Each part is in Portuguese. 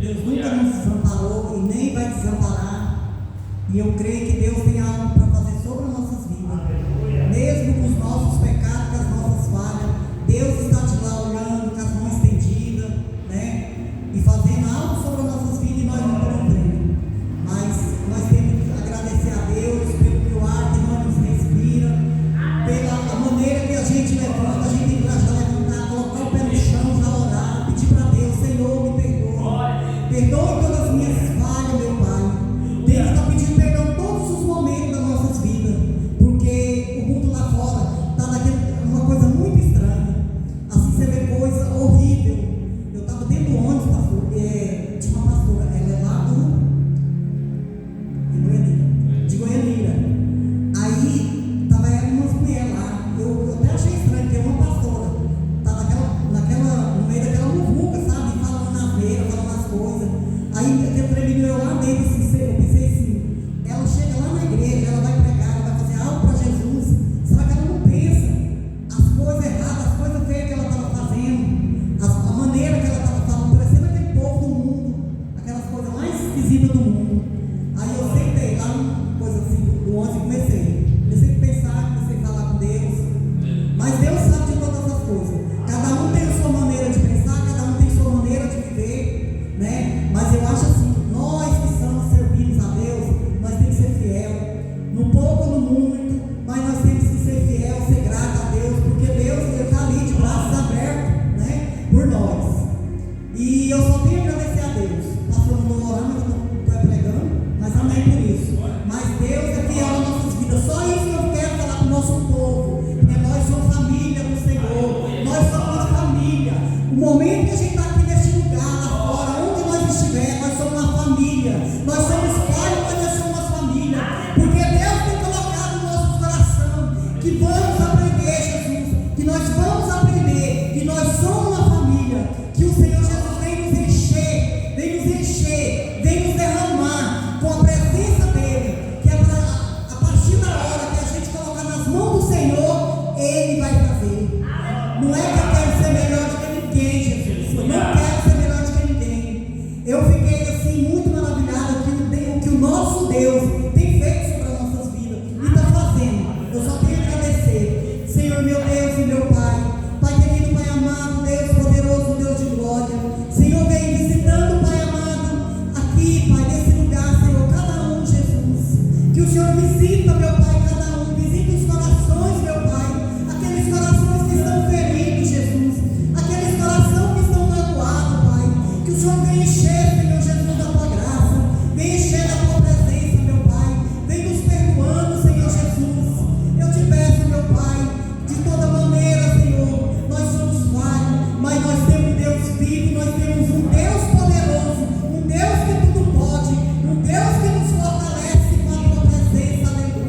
Deus nunca nos desamparou e nem vai desamparar. E eu creio que Deus tem algo para fazer sobre as nossas vidas. Mesmo com os nossos pecados, com as nossas falhas, Deus está de lá olhando com as mãos estendidas, né? E fazendo algo sobre as nossas vidas e nós não podemos ver. Mas nós temos que agradecer a Deus pelo ar que nós nos respira, pela maneira que a gente levanta, a gente tem que levantar, colocar o pé no chão, já orar, pedir para Deus, Senhor, me perdoa. Perdoa todas as minhas falhas, meu Pai. Deus está pedindo perdão em todos os momentos das nossas vidas, porque o mundo lá fora está uma coisa muito estranha. Assim você vê coisa horrível. Eu estava dentro do ônibus, pastor, tinha uma pastora, ela é lá de Goiânia. Aí estava umas mulheres lá. Eu até achei estranho, porque uma pastora estava no meio daquela muvuca, sabe? Falando na feira, falando as coisas. Aí eu tremendo eu lá dentro, assim, eu pensei assim, ela chega lá na igreja, ela vai pregar, ela vai fazer algo para Jesus. Será que ela não pensa as coisas erradas, as coisas feias que ela estava fazendo, a maneira que ela estava falando, parecendo aquele povo do mundo, aquelas coisas mais esquisitas do mundo. Aí eu sentei lá, coisa assim, do ônibus e comecei a pensar, comecei a falar com Deus. Mas Deus sabe de todas as coisas. Cada um tem a sua maneira de pensar, cada um tem a sua maneira de viver, né? Mas eu acho assim, nós que somos servidos a Deus, nós temos que ser fiel, no pouco ou no muito, mas nós temos que ser fiel, ser grato a Deus, porque Deus está ali de braços abertos, né? Por nós. E eu só tenho que agradecer a Deus. Pastor, não vou orar, mas eu estou pregando, mas amém por isso. Mas Deus é fiel às nossas vidas. Só isso que eu quero falar para o nosso povo, porque nós somos família do Senhor, nós somos família. O momento que a gente está aqui neste lugar, lá fora, onde nós estiver, nós somos uma família. Nós somos pai, mas nós somos uma família. Porque Deus tem colocado no nosso coração que vamos aprender, Jesus, que nós vamos aprender, que nós somos uma família, que o Senhor Jesus vem nos encher, vem nos derramar com a presença dEle, que é a partir da hora que a gente colocar nas mãos do Senhor, Ele vai fazer. Não é que eu quero ser melhor do que ninguém, Jesus. Eu não quero ser melhor do que ninguém. Eu fiquei assim muito maravilhado com o que o nosso Deus tem feito sobre as nossas vidas e está fazendo. Eu só tenho que agradecer. Senhor, meu Deus e meu Pai, Pai querido, Pai amado, Deus poderoso, Deus de glória. Senhor, vem visitando, Pai amado, aqui, Pai, nesse lugar, Senhor, cada um, Jesus. Que o Senhor visita, meu Pai, cada um. Visita os corações, meu Pai. Aqueles corações que estão feridos, Jesus. Aqueles corações que estão magoados, Pai. Que o Senhor venha encher, Senhor Jesus, da Tua graça. Venha encher da Tua presença, meu Pai. Vem nos perdoando, Senhor Jesus. Eu te peço, meu Pai, de toda maneira, Senhor. Nós somos falhos, mas nós temos um Deus vivo. Nós temos um Deus poderoso. Um Deus que tudo pode. Um Deus que nos fortalece com a Tua presença, aleluia.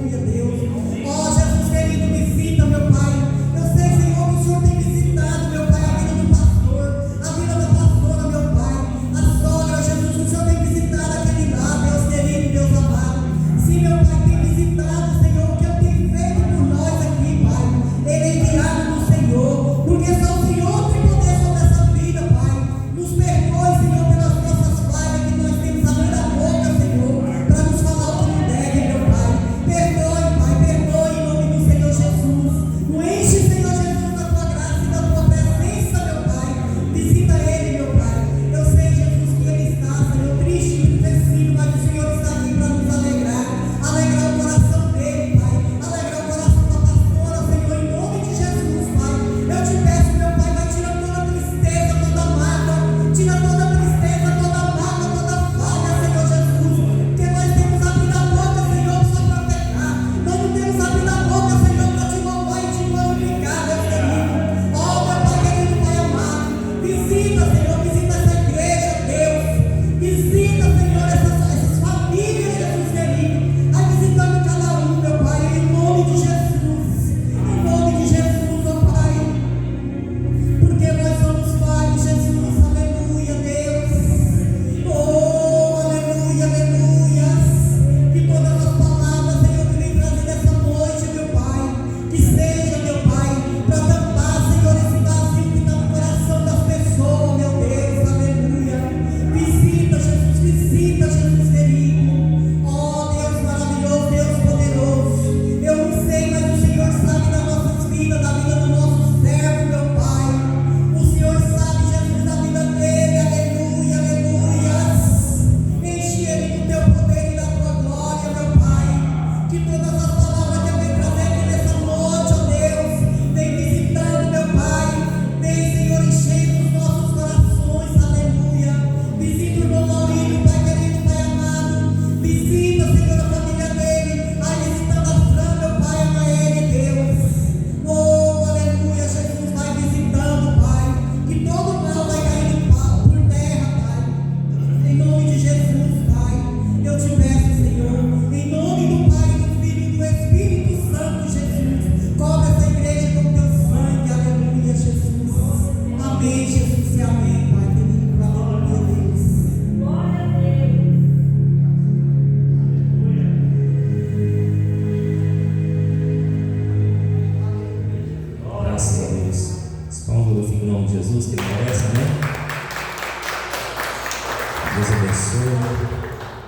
Deus abençoe.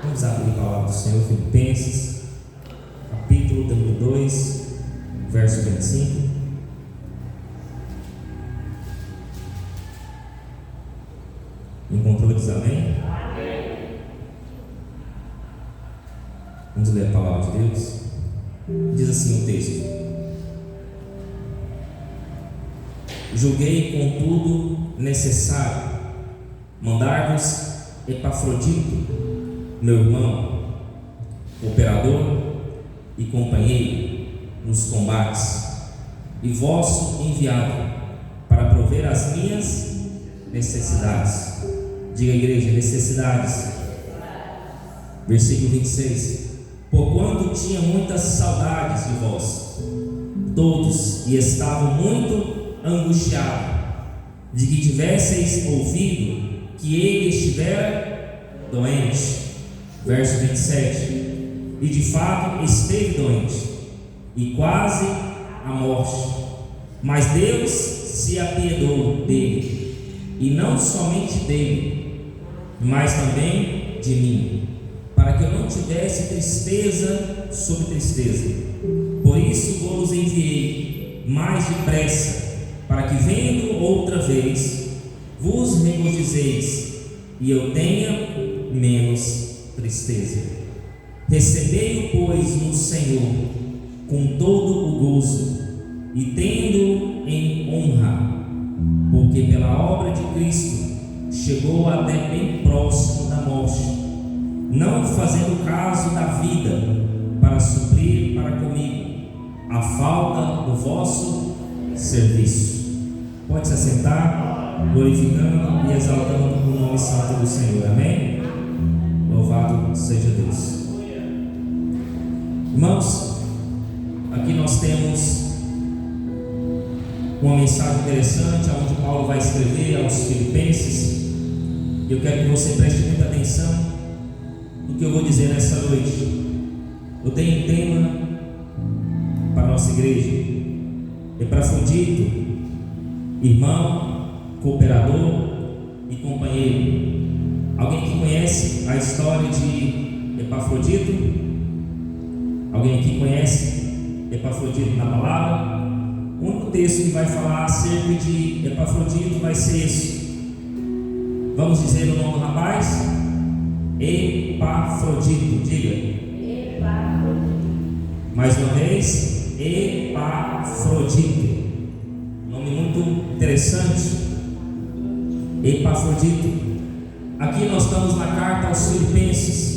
Vamos abrir a palavra do Senhor, Filipenses, capítulo número 2, verso 25. Encontrou? Diz amém? Vamos ler a palavra de Deus. Diz assim o texto: julguei, contudo, necessário mandar-vos Epafrodito, meu irmão, cooperador e companheiro nos combates, e vosso enviado, para prover as minhas necessidades. Diga, igreja, necessidades. Versículo 26: porquanto tinha muitas saudades de vós todos, e estava muito angustiado de que tivesseis ouvido que ele estivera doente. Verso 27: e de fato esteve doente, e quase à morte, mas Deus se apiedou dele, e não somente dele, mas também de mim, para que eu não tivesse tristeza sobre tristeza. Por isso vos enviei mais depressa, para que, vendo outra vez, vos regozijeis, e eu tenha menos tristeza. Recebei-o, pois, no Senhor com todo o gozo, e tendo em honra, porque pela obra de Cristo chegou até bem próximo da morte, não fazendo caso da vida, para suprir para comigo a falta do vosso serviço. Pode se assentar, glorificando e exaltando o nome santo do Senhor. Amém? Louvado seja Deus. Irmãos, aqui nós temos uma mensagem interessante, onde Paulo vai escrever aos Filipenses. E eu quero que você preste muita atenção no que eu vou dizer nessa noite. Eu tenho um tema para a nossa igreja: Epafrodito, irmão, cooperador e companheiro. Alguém que conhece a história de Epafrodito? Alguém aqui conhece Epafrodito na palavra? O único texto que vai falar acerca de Epafrodito vai ser esse. Vamos dizer o nome do rapaz? Epafrodito. Diga. Epafrodito. Mais uma vez, Epafrodito. Nome muito interessante. Epafrodito. Aqui nós estamos na carta aos Filipenses.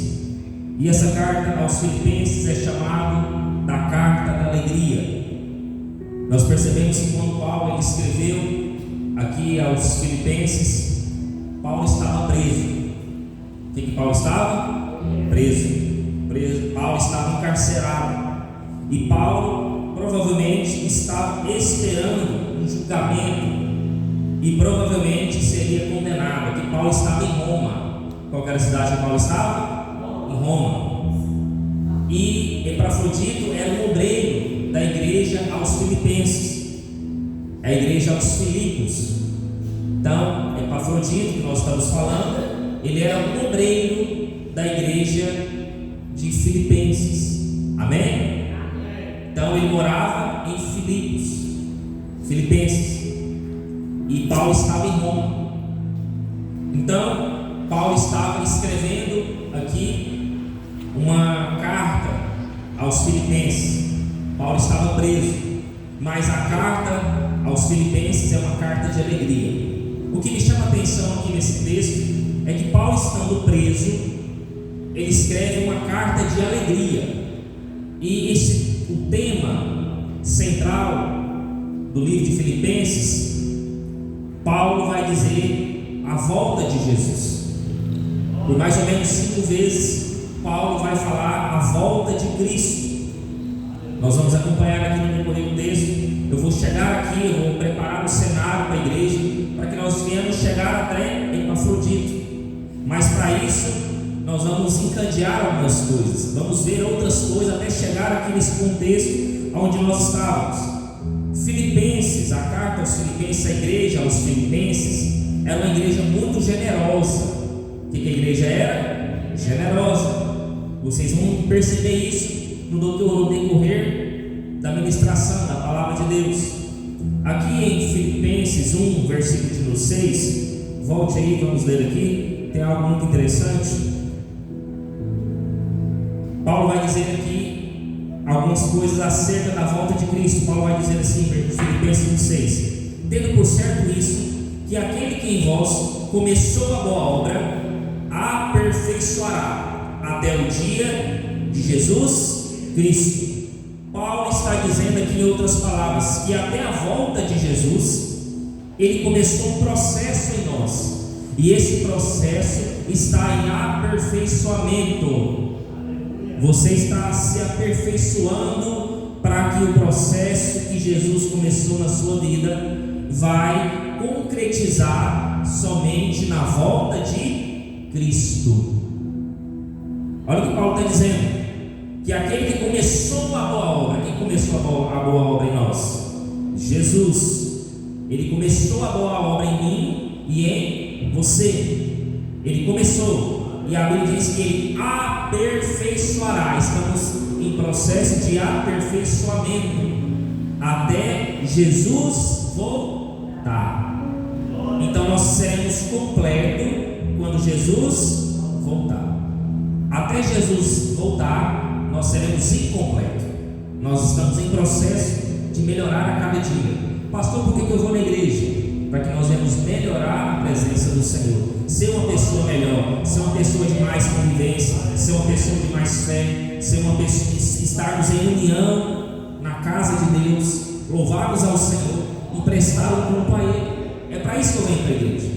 E essa carta aos Filipenses é chamada da carta da alegria. Nós percebemos que quando Paulo ele escreveu aqui aos Filipenses, Paulo estava preso. O que Paulo estava? Preso. Paulo estava encarcerado. E Paulo provavelmente estava esperando um julgamento, e provavelmente seria condenado. Porque Paulo estava em Roma. Qual era a cidade que Paulo estava? Em Roma. E Epafrodito era um obreiro da igreja aos Filipenses, a igreja aos Filipos. Então, Epafrodito, que nós estamos falando, ele era um obreiro da igreja de Filipenses. Amém? Então ele morava em Filipenses, e Paulo estava em Roma. Então Paulo estava escrevendo aqui uma carta aos Filipenses. Paulo estava preso, mas a carta aos Filipenses é uma carta de alegria. O que me chama a atenção aqui nesse texto é que Paulo, estando preso, ele escreve uma carta de alegria. E o tema central do livro de Filipenses, Paulo vai dizer a volta de Jesus. Por mais ou menos 5 vezes Paulo vai falar a volta de Cristo. Nós vamos acompanhar aqui no decorrer do texto. Eu vou chegar aqui, eu vou preparar o cenário para a igreja, para que nós venhamos chegar até Epafrodito. Mas para isso, nós vamos encadear algumas coisas, vamos ver outras coisas até chegar aqui nesse contexto onde nós estávamos. Filipenses, a carta aos Filipenses, a igreja aos Filipenses, era uma igreja muito generosa. O que a igreja era? Generosa. Vocês vão perceber isso no decorrer da ministração da palavra de Deus. Aqui em Filipenses 1, versículo de número 6, volte aí, vamos ler aqui, tem algo muito interessante. Paulo vai dizer aqui algumas coisas acerca da volta de Cristo. Paulo vai dizer assim, Filipenses 1, 6: tendo por certo isso, que aquele que em vós começou a boa obra, aperfeiçoará até o dia de Jesus Cristo. Paulo está dizendo aqui, em outras palavras, que até a volta de Jesus, ele começou um processo em nós, e esse processo está em aperfeiçoamento. Você está se aperfeiçoando para que o processo que Jesus começou na sua vida vai concretizar somente na volta de Cristo. Olha o que Paulo está dizendo: que aquele que começou a boa obra, quem começou a boa obra em nós? Jesus. Ele começou a boa obra em mim e em você. Ele começou, e a Bíblia diz que ele aperfeiçoará. Estamos em processo de aperfeiçoamento até Jesus voltar. Então nós seremos completos quando Jesus voltar. Até Jesus voltar, nós seremos incompletos. Nós estamos em processo de melhorar a cada dia. Pastor, por que eu vou na igreja? Para que nós venhamos melhorar a presença do Senhor, ser uma pessoa melhor, ser uma pessoa de mais convivência, ser uma pessoa de mais fé, ser uma pessoa, estarmos em união na casa de Deus, louvarmos ao Senhor e prestar o culto a Ele. É para isso que eu venho para a igreja.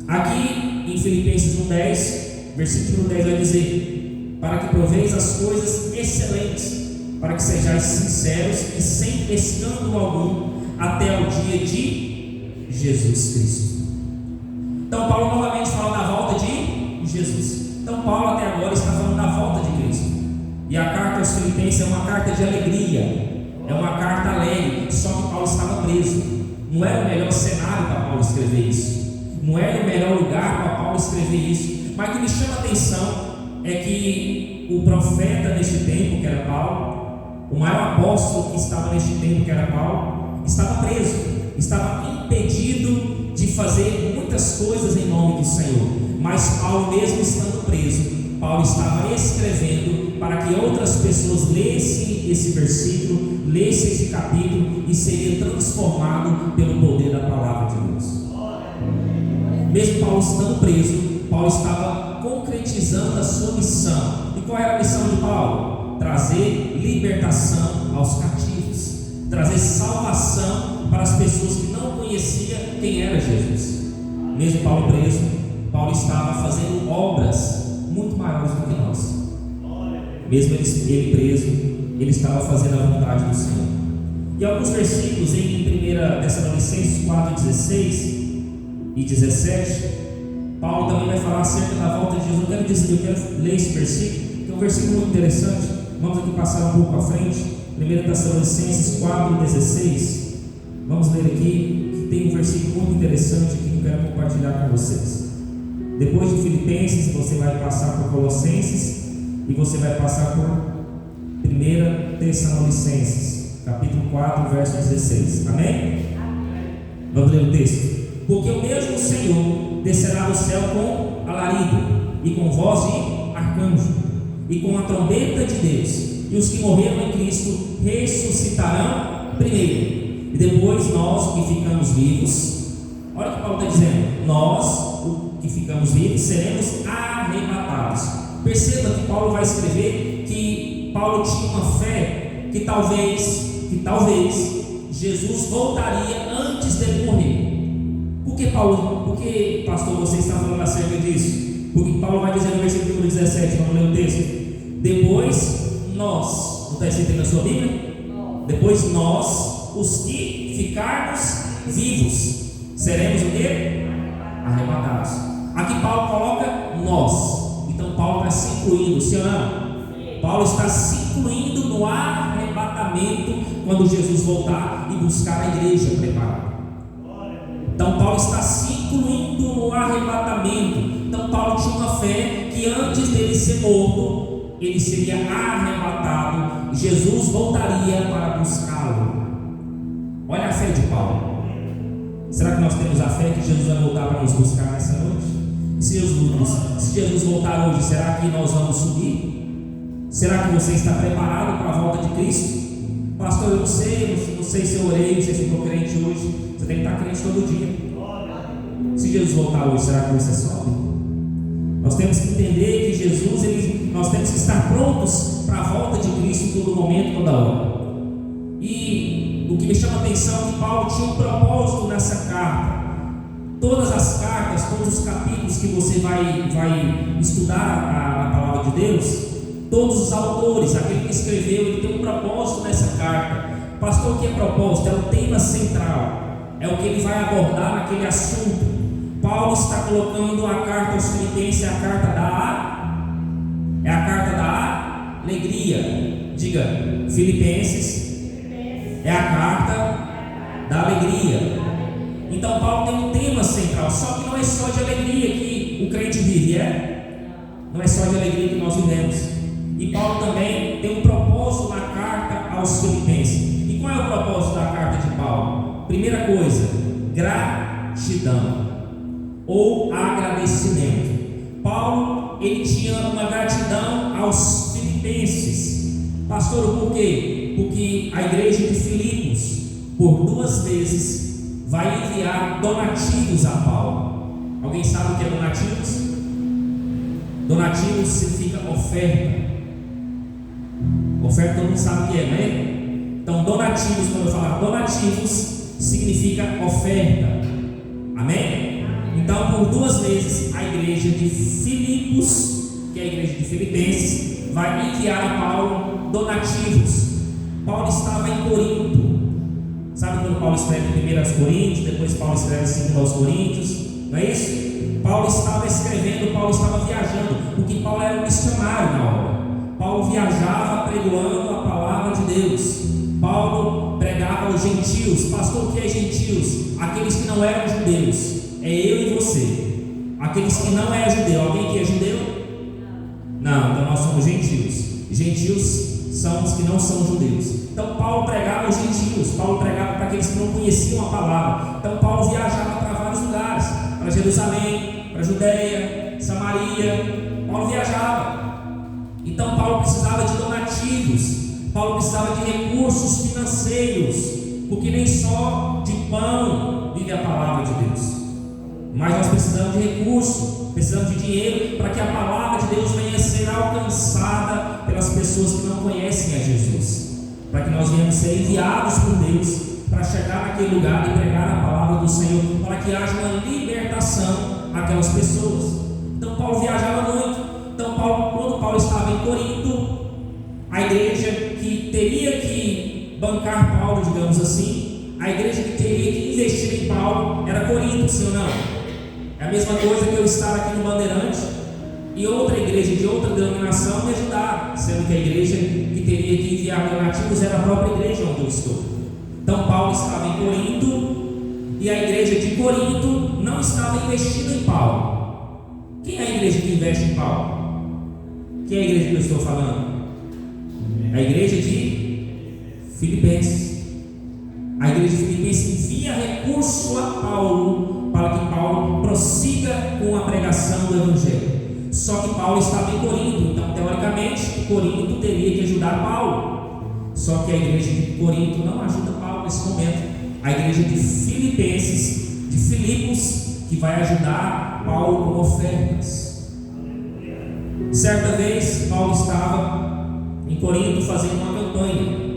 Aqui em Filipenses 1,10, versículo 10 vai dizer: para que proveis as coisas excelentes, para que sejais sinceros e sem escândalo algum, até o dia de Jesus Cristo. Então Paulo novamente fala da volta de Jesus. Então Paulo até agora está falando da volta de Cristo. E a carta aos Filipenses é uma carta de alegria, é uma carta alegre. Só que Paulo estava preso. Não era o melhor cenário para Paulo escrever isso, não era o melhor lugar para Paulo escrever isso. Mas o que me chama a atenção é que o profeta neste tempo, que era Paulo, o maior apóstolo que estava neste tempo, que era Paulo, estava preso, estava impedido de fazer muitas coisas em nome do Senhor. Mas Paulo, mesmo estando preso, Paulo estava escrevendo para que outras pessoas lessem esse versículo, lessem esse capítulo e seria transformado pelo poder da palavra de Deus. Mesmo Paulo estando preso, Paulo estava concretizando a sua missão. E qual era a missão de Paulo? Trazer libertação aos cativos, trazer salvação para as pessoas que não conheciam quem era Jesus. Mesmo Paulo preso, Paulo estava fazendo obras muito maiores do que nós. Mesmo ele preso, ele estava fazendo a vontade do Senhor. E alguns versículos em 1 Tessalonicenses 4, 16 e 17, Paulo também vai falar acerca da volta de Jesus. Eu quero ler esse versículo, que é um versículo muito interessante. Vamos aqui passar um pouco à frente. 1 Tessalonicenses 4, 16. Vamos ler aqui, que tem um versículo muito interessante aqui que eu quero compartilhar com vocês. Depois de Filipenses, você vai passar por Colossenses e você vai passar por 1 Tessalonicenses, capítulo 4, verso 16. Amém? Vamos ler o texto. Porque o mesmo Senhor descerá do céu com alarido, e com voz de arcanjo, e com a trombeta de Deus, e os que morreram em Cristo ressuscitarão primeiro, e depois nós que ficamos vivos. Olha o que Paulo está dizendo: nós, que ficamos vivos, seremos arrebatados. Perceba que Paulo vai escrever que Paulo tinha uma fé que talvez Jesus voltaria antes dele morrer. Por que, pastor, você está falando acerca disso? Porque Paulo vai dizer no versículo 17, vamos ler o texto. Depois nós, não está escrito na sua Bíblia? Depois nós, os que ficarmos vivos, seremos o quê? Arrebatados. Aqui Paulo coloca nós. Então Paulo está se incluindo, sim ou não? Paulo está se incluindo no arrebatamento quando Jesus voltar e buscar a igreja preparada. Então Paulo está se incluindo no arrebatamento. Então Paulo tinha uma fé que antes dele ser morto, ele seria arrebatado, Jesus voltaria para buscá-lo. Olha a fé de Paulo. Será que nós temos a fé que Jesus vai voltar para nos buscar nessa noite? Se Jesus voltar hoje, será que nós vamos subir? Será que você está preparado para a volta de Cristo? Pastor, eu não sei se eu orei, se ficou crente hoje. Você tem que estar crente todo dia. Se Jesus voltar hoje, será que você sobe? Nós temos que entender que Jesus, nós temos que estar prontos para a volta de Cristo em todo momento, toda hora. E o que me chama a atenção é que Paulo tinha um propósito nessa carta. Todas as cartas, todos os capítulos que você vai estudar a palavra de Deus, todos os autores, aquele que escreveu, ele tem um propósito nessa carta. Pastor, o que é propósito? É o tema central, é o que ele vai abordar naquele assunto. Paulo está colocando a carta aos Filipenses, é a carta da alegria. Diga, Filipenses é a carta da alegria. Então Paulo tem um tema central, só que não é só de alegria que o crente vive, não é só de alegria que nós vivemos. E Paulo também tem um propósito na carta aos Filipenses. E qual é o propósito da carta de Paulo? Primeira coisa, gratidão ou agradecimento. Paulo, ele tinha uma gratidão aos Filipenses. Pastor, por quê? Porque a igreja de Filipos, por 2 vezes, vai enviar donativos a Paulo. Alguém sabe o que é donativos? Donativos significa oferta. Oferta todo mundo sabe o que é, né? Então donativos, quando eu falar donativos, significa oferta. Amém? Então por 2 vezes a igreja de Filipos, que é a igreja de Filipenses, vai enviar a Paulo donativos. Paulo estava em Corinto. Sabe quando Paulo escreve 1 Coríntios, depois Paulo escreve 2 Coríntios, não é isso? Paulo estava escrevendo, Paulo estava viajando, porque Paulo era um missionário na hora. Paulo viajava pregando a palavra de Deus. Paulo pregava aos gentios. Pastor, o que é gentios? Aqueles que não eram judeus. É eu e você. Aqueles que não é judeu. Alguém que é judeu? Não, então nós somos gentios. Gentios são os que não são judeus. Então Paulo pregava aos gentios, Paulo pregava para aqueles que não conheciam a palavra. Então Paulo viajava para vários lugares, para Jerusalém, para Judeia, Samaria. Paulo viajava. Então Paulo precisava de donativos, Paulo precisava de recursos financeiros, porque nem só de pão vive a palavra de Deus, mas nós precisamos de recursos, precisamos de dinheiro para que a palavra de Deus venha a ser alcançada pelas pessoas que não conhecem a Jesus, para que nós venhamos ser enviados por Deus para chegar naquele lugar e pregar a palavra do Senhor, para que haja uma libertação àquelas pessoas. Então Paulo viajava muito. Então quando Paulo estava em Corinto, a igreja que teria que bancar Paulo, digamos assim, a igreja que teria que investir em Paulo era Corinto, sim ou não? É a mesma coisa que eu estar aqui no Bandeirante e outra igreja de outra denominação me ajudar, sendo que a igreja que teria que enviar donativos era a própria igreja onde eu estou. Então Paulo estava em Corinto e a igreja de Corinto não estava investindo em Paulo. Quem é a igreja que investe em Paulo? Quem é a igreja que eu estou falando? A igreja de Filipenses. A igreja de Filipenses envia recurso a Paulo para que Paulo prossiga com a pregação do Evangelho. Só que Paulo estava em Corinto, então teoricamente Corinto teria que ajudar Paulo. Só que a igreja de Corinto não ajuda Paulo nesse momento. A igreja de Filipenses, de Filipos, que vai ajudar Paulo com ofertas. Certa vez Paulo estava em Corinto fazendo uma campanha.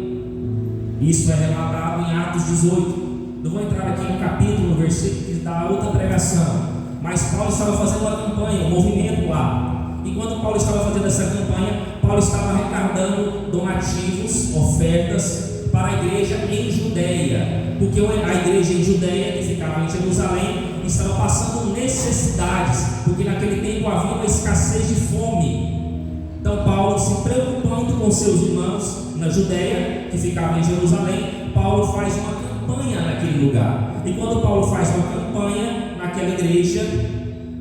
Isso é relatado em Atos 18. Não vou entrar aqui no capítulo, no versículo que dá outra pregação, mas Paulo estava fazendo uma campanha, um movimento lá. E quando Paulo estava fazendo essa campanha, Paulo estava arrecadando donativos, ofertas para a igreja em Judeia, porque a igreja em Judeia, que ficava em Jerusalém, estava passando necessidades, porque naquele tempo havia uma escassez de fome. Então Paulo, se preocupando com seus irmãos na Judeia, que ficava em Jerusalém, Paulo faz uma campanha naquele lugar. E quando Paulo faz uma campanha naquela igreja,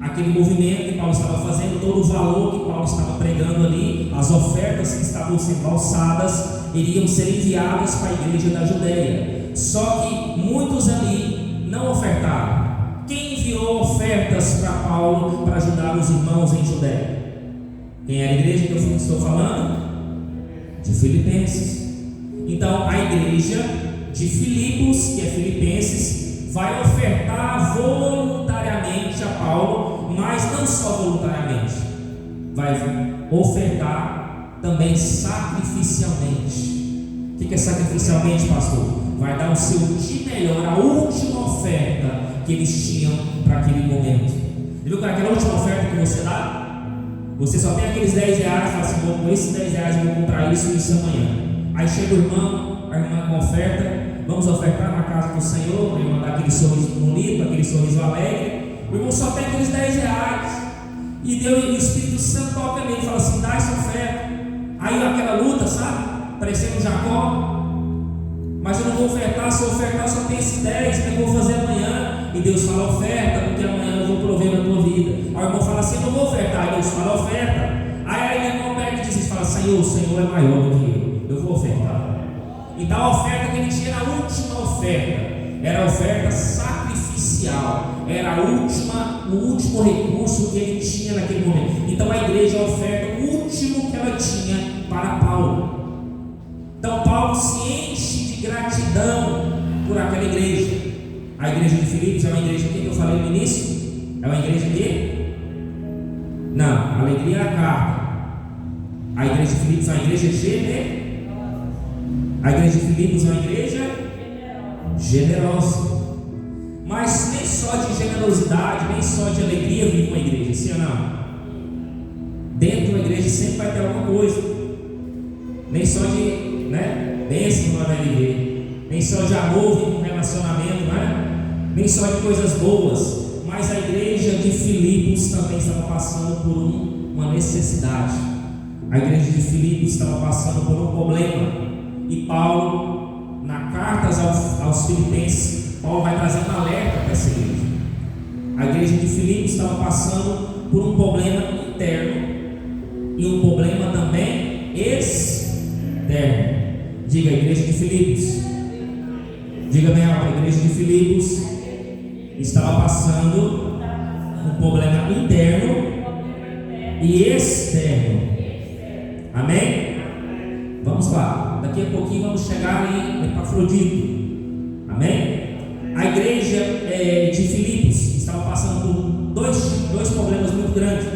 aquele movimento que Paulo estava fazendo, todo o valor que Paulo estava pregando ali, as ofertas que estavam sendo alçadas, iriam ser enviadas para a igreja da Judéia. Só que muitos ali não ofertaram. Quem enviou ofertas para Paulo para ajudar os irmãos em Judéia? Quem é a igreja que eu estou falando? De Filipenses. Então a igreja de Filipos, que é Filipenses, vai ofertar voluntariamente a Paulo, mas não só voluntariamente, vai ofertar também sacrificialmente. O que é sacrificialmente, pastor? Vai dar o seu de melhor, a última oferta que eles tinham para aquele momento. Viu que aquela última oferta que você dá? Você só tem aqueles 10 reais, fala assim, com esses 10 reais eu vou comprar isso e isso amanhã. Aí chega o irmão, a irmã com oferta, vamos ofertar na casa do Senhor, o irmão dá aquele sorriso bonito, aquele sorriso alegre. O irmão só tem aqueles 10 reais. E Deus, o Espírito Santo toca nele e fala assim, dá essa oferta. Aí aquela luta, sabe? Parecendo Jacó. Mas eu não vou ofertar, se eu ofertar só tem esses 10, o que eu vou fazer amanhã? E Deus fala, oferta, porque amanhã eu vou prover na tua vida. Aí o irmão fala assim, eu não vou ofertar. Aí Deus fala, oferta. Aí o irmão pega e diz, fala, Senhor, o Senhor é maior do que eu vou ofertar. Então a oferta que ele tinha era a última oferta, era a oferta sacrificial, era o último recurso que ele tinha naquele momento. Então a igreja oferta o último que ela tinha para Paulo. Então Paulo se enche de gratidão por aquela igreja. A igreja de Filipos é uma igreja que eu falei no início? É uma igreja que? Não, alegria é a carta. A igreja de Filipos é uma igreja generosa. A igreja de Filipos é uma igreja generosa. Mas nem só de generosidade, nem só de alegria vive uma igreja, sim ou não? Dentro de uma igreja sempre vai ter alguma coisa. Nem só de bênção não vai viver, nem só de amor vive um relacionamento, nem só de coisas boas. Mas a igreja de Filipos também estava passando por uma necessidade. A igreja de Filipos estava passando por um problema. E Paulo, na cartas aos Filipenses, Paulo vai trazer um alerta para essa igreja. A igreja de Filipos estava passando por um problema interno e um problema também externo. Diga, a igreja de Filipos. Diga bem alto, a igreja de Filipos estava passando um problema interno e externo. Amém? Vamos lá. Daqui a pouquinho vamos chegar em Epafrodito. Amém? A igreja de Filipos estava passando por dois problemas muito grandes.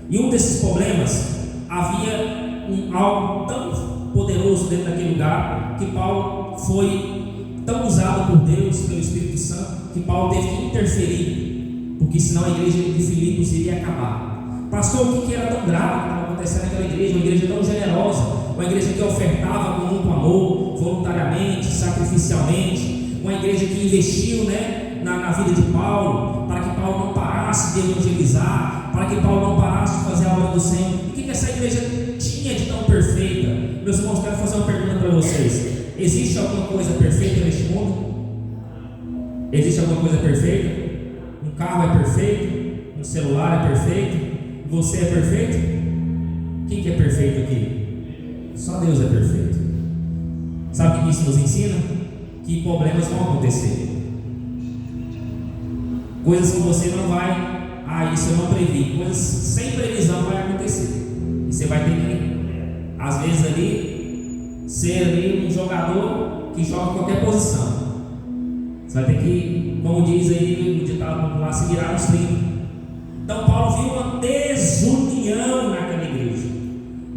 E um desses problemas, havia algo tão poderoso dentro daquele lugar, que Paulo foi tão usado por Deus, pelo Espírito Santo, que Paulo teve que interferir, porque senão a igreja de Filipos iria acabar. Pastor, o que era tão grave que estava acontecendo naquela igreja? Uma igreja tão generosa, uma igreja que ofertava com muito amor, voluntariamente, sacrificialmente, uma igreja que investiu na vida de Paulo, para que Paulo não parasse de evangelizar, para que Paulo não parasse de fazer a obra do Senhor. O que essa igreja tinha de tão perfeita? Meus irmãos, quero fazer uma pergunta para vocês: existe alguma coisa perfeita neste mundo? Existe alguma coisa perfeita? Um carro é perfeito? Um celular é perfeito? Você é perfeito? Quem que é perfeito aqui? Só Deus é perfeito. Sabe o que isso nos ensina? Que problemas vão acontecer, coisas que você não vai, isso eu não previ, coisas sem previsão vai acontecer, e você vai ter que, às vezes ali, ser ali um jogador que joga em qualquer posição. Você vai ter que, como diz aí o ditado popular, se virar nos 30. Então Paulo viu uma desunião naquela igreja.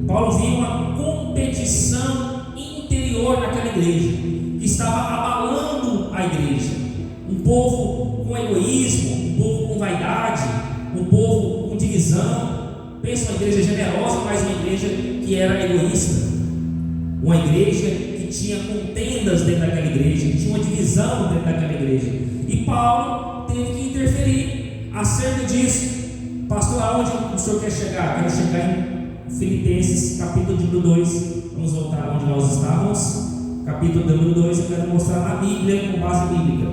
Paulo viu uma competição interior naquela igreja, que estava abalando a igreja. Um povo com egoísmo, um povo com vaidade, um povo com divisão. Pensa uma igreja generosa, mas uma igreja que era egoísta, uma igreja que tinha contendas dentro daquela igreja, que tinha uma divisão dentro daquela igreja. E Paulo teve que interferir acerca disso. Pastor, aonde o senhor quer chegar? Quero chegar em Filipenses, capítulo número 2. Vamos voltar onde nós estávamos. Capítulo número 2, eu quero mostrar na Bíblia, com base bíblica.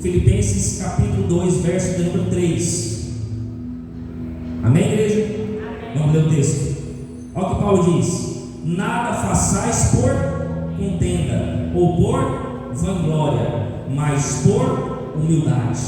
Filipenses capítulo 2, verso número 3. Amém, igreja? Vamos ler o texto. Olha o que Paulo diz: nada façais por contenda ou por vanglória, mas por humildade.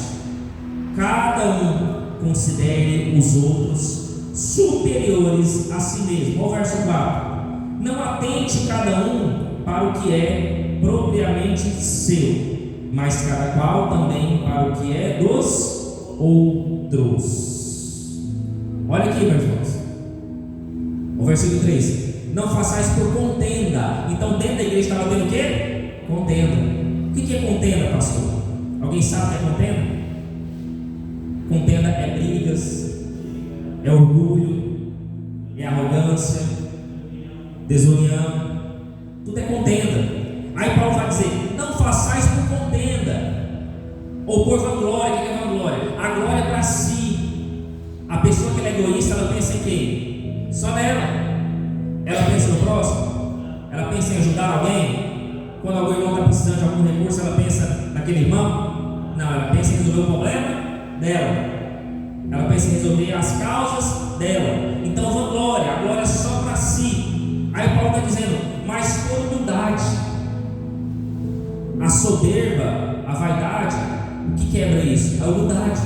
Cada um considere os outros superiores a si mesmo. Olha o verso 4. Não atente cada um para o que é propriamente seu, mas cada qual também para o que é dos outros. Olha aqui, meus irmãos, o versículo 3: não façais por contenda. Então dentro da igreja estava tendo o quê? Contenda. O que é contenda, pastor? Alguém sabe o que é contenda? Contenda é brigas, é orgulho, é arrogância, desunião, tudo é contenda. Aí Paulo vai dizer: não façais por contenda ou por vanglória. O que é vanglória? A glória é para si. A pessoa que é egoísta, ela pensa em quem? Só nela. Ela pensa no próximo, ela pensa em ajudar alguém. Quando algum irmão está precisando de algum recurso, ela pensa naquele irmão? Não, ela pensa em resolver o problema dela, ela pensa em resolver as causas dela. Então vanglória, a glória é só para si. Aí Paulo está dizendo: mas por humildade. A soberba, a vaidade, o que quebra isso? A humildade.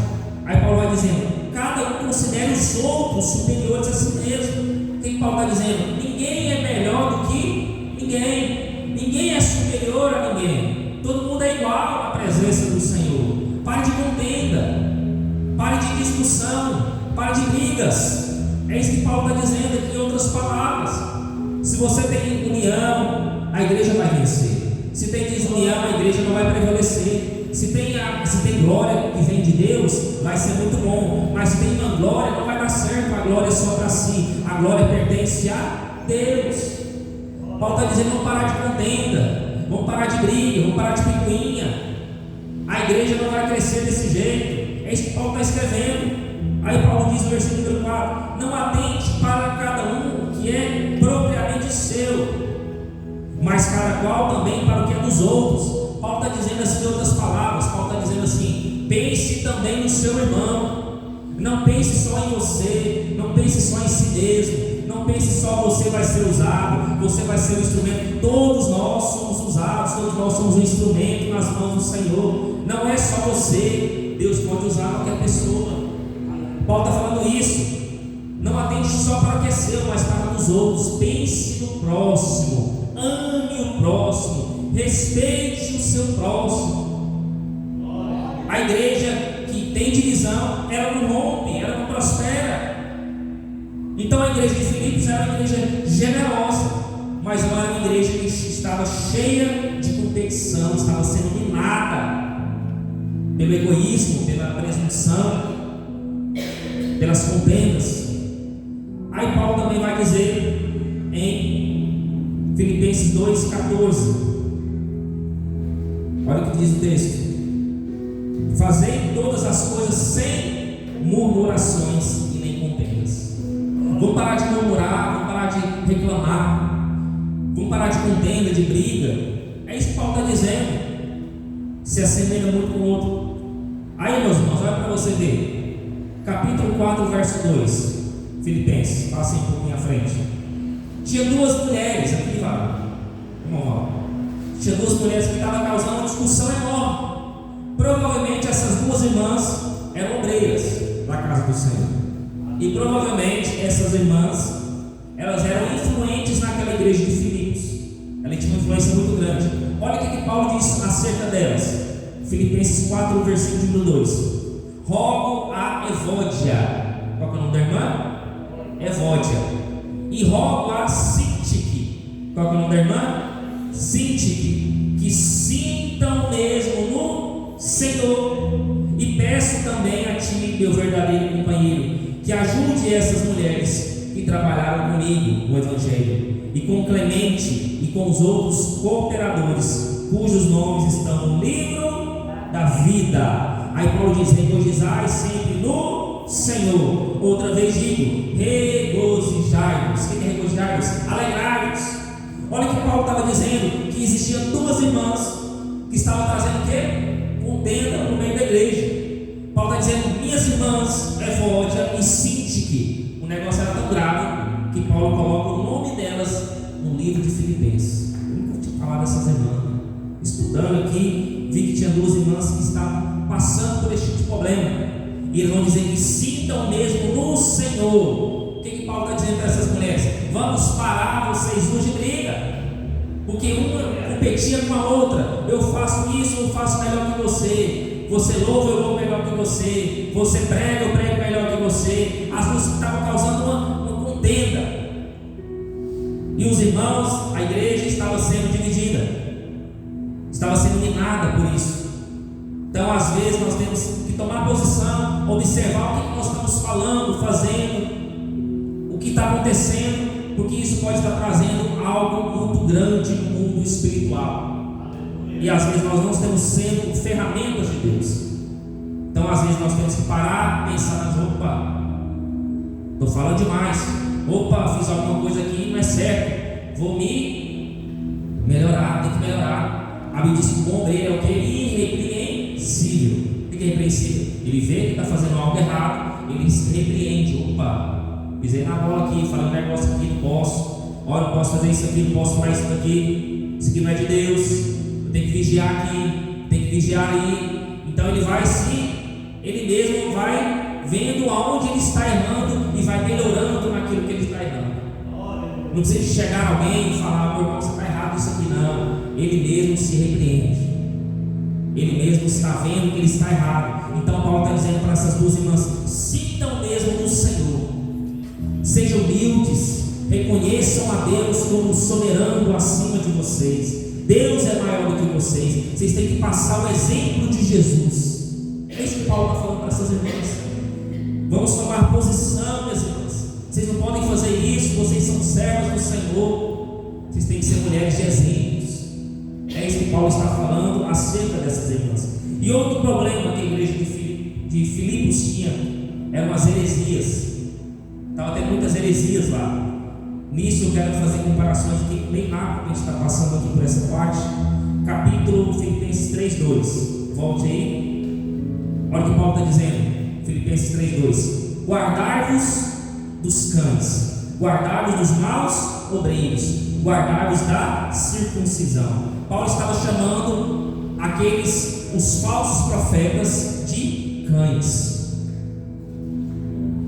Aí Paulo vai dizendo: cada um considere os outros superiores a si mesmo. O que Paulo está dizendo? Ninguém é melhor do que ninguém. Ninguém é superior a ninguém. Todo mundo é igual na presença do Senhor. Pare de contenda, pare de discussão, pare de brigas. É isso que Paulo está dizendo aqui em outras palavras. Se você tem união, a igreja vai vencer. Se tem desunião, a igreja não vai prevalecer. Se tem glória que vem de Deus, vai ser muito bom. Mas se tem uma glória, não vai dar certo. A glória é só para si. A glória pertence a Deus. Paulo está dizendo: vamos parar de contenda, vamos parar de briga, vamos parar de picuinha. A igreja não vai crescer desse jeito. É isso que Paulo está escrevendo. Aí Paulo diz no versículo número 4: não atente para cada um que é propriamente seu, mas cada qual também para o que é dos outros. Paulo está dizendo assim em outras palavras. Paulo está dizendo assim: pense também no seu irmão. Não pense só em você, não pense só em si mesmo, não pense só você vai ser usado, você vai ser um instrumento. Todos nós somos usados, todos nós somos um instrumento nas mãos do Senhor. Não é só você, Deus pode usar qualquer pessoa. Paulo está falando isso. Não atende só para o que é seu, mas para os outros. Pense no próximo, ame o próximo, respeite o seu próximo. A igreja que tem divisão, ela não rompe, ela não prospera. Então a igreja de Filipos era uma igreja generosa, mas não era uma igreja que estava cheia de competição, estava sendo minada pelo egoísmo, pela presunção, pelas contendas. Aí Paulo também vai dizer em Filipenses 2,14, olha o que diz o texto: fazei todas as coisas sem murmurações e nem contendas. Vamos parar de murmurar, vamos parar de reclamar, vamos parar de contenda, de briga. É isso que Paulo está dizendo. Se assemelha muito com o outro. Aí, meus irmãos, olha para você ver. Capítulo 4, verso 2. Filipenses, passem um pouquinho à frente. Tinha duas mulheres, aqui vai. Vamos lá. Tinha duas mulheres que estavam causando uma discussão enorme. Provavelmente essas duas irmãs eram obreiras da casa do Senhor. E provavelmente essas irmãs, elas eram influentes naquela igreja de Filipos. Ela tinha uma influência muito grande. Olha o que Paulo diz acerca delas. Filipenses 4, versículo número 2. Rogo a Evódia. Qual é o nome da irmã? Evódia. E rogo a Sintique. Qual é o nome da irmã? Sintique. Que sintam mesmo no Senhor. E peço também a ti, meu verdadeiro companheiro, que ajude essas mulheres que trabalharam comigo no Evangelho, e com Clemente e com os outros cooperadores, cujos nomes estão no livro da vida. Aí Paulo diz: regozijai sempre no Senhor. Outra vez digo: regozijai-vos. O que é regozijai-vos? Alegrai-vos. Olha o que Paulo estava dizendo: que existiam duas irmãs que estavam trazendo o quê? Contenda no meio da igreja. Paulo está dizendo: minhas irmãs, Evódia e Sintique, dividir. O negócio era tão grave que Paulo coloca o nome delas no livro de Filipenses. Eu nunca tinha falado dessas irmãs. Estudando aqui, vi que tinha 2 irmãs que estavam passando por esse tipo de problema. E eles vão dizer que sintam mesmo no Senhor. O que Paulo está dizendo para essas mulheres? Vamos parar vocês duas de briga, porque uma competia com a outra. Eu faço isso, eu faço melhor que você. Você louva, eu louvo melhor que você. Você prega, eu prego melhor que você. As duas estavam causando uma contenda. E os irmãos, a igreja estava sendo dividida, estava sendo minada por isso. Então, às vezes, nós temos que tomar posição, observar o que nós estamos falando, fazendo, o que está acontecendo, porque isso pode estar trazendo algo muito grande no mundo espiritual. E às vezes nós não estamos sendo ferramentas de Deus. Então, às vezes, nós temos que parar, pensar, opa, estou falando demais, opa, fiz alguma coisa aqui, não é certo, vou me melhorar, tem que melhorar. A Bíblia diz que o bom obreiro é o que? Irrepreensível. O que é irrepreensível? Ele vê que está fazendo algo errado, ele se repreende. Opa, pisei na bola aqui, falei um negócio aqui, não posso. Olha, não posso fazer isso aqui, não posso fazer isso aqui. Isso aqui não é de Deus. Eu tenho que vigiar aqui, tenho que vigiar ali. Então ele mesmo vai vendo aonde ele está errando e vai melhorando naquilo que ele está errando. Não precisa de chegar alguém e falar, meu irmão, você está errado isso aqui, não. Ele mesmo se repreende. Ele mesmo está vendo que ele está errado. Então Paulo está dizendo para essas 2 irmãs: sintam mesmo no Senhor, sejam humildes, reconheçam a Deus como soberano acima de vocês. Deus é maior do que vocês. Vocês têm que passar o exemplo de Jesus. É isso que Paulo está falando para essas irmãs. Vamos tomar posição, minhas irmãs. Vocês não podem fazer isso, vocês são servas do Senhor. Vocês têm que ser mulheres de exemplos. É isso que Paulo está falando acerca dessas irmãs. E outro problema que a igreja de Filipos tinha eram as heresias. Estava tendo muitas heresias lá. Nisso eu quero fazer comparações aqui bem rápido, a gente está passando aqui por essa parte. Capítulo Filipenses 3:2. Volte aí. Olha o que Paulo está dizendo. Filipenses 3:2. Guardai-vos dos cães, guardai-vos dos maus obreiros, guardai-vos da circuncisão. Paulo estava chamando os falsos profetas de cães.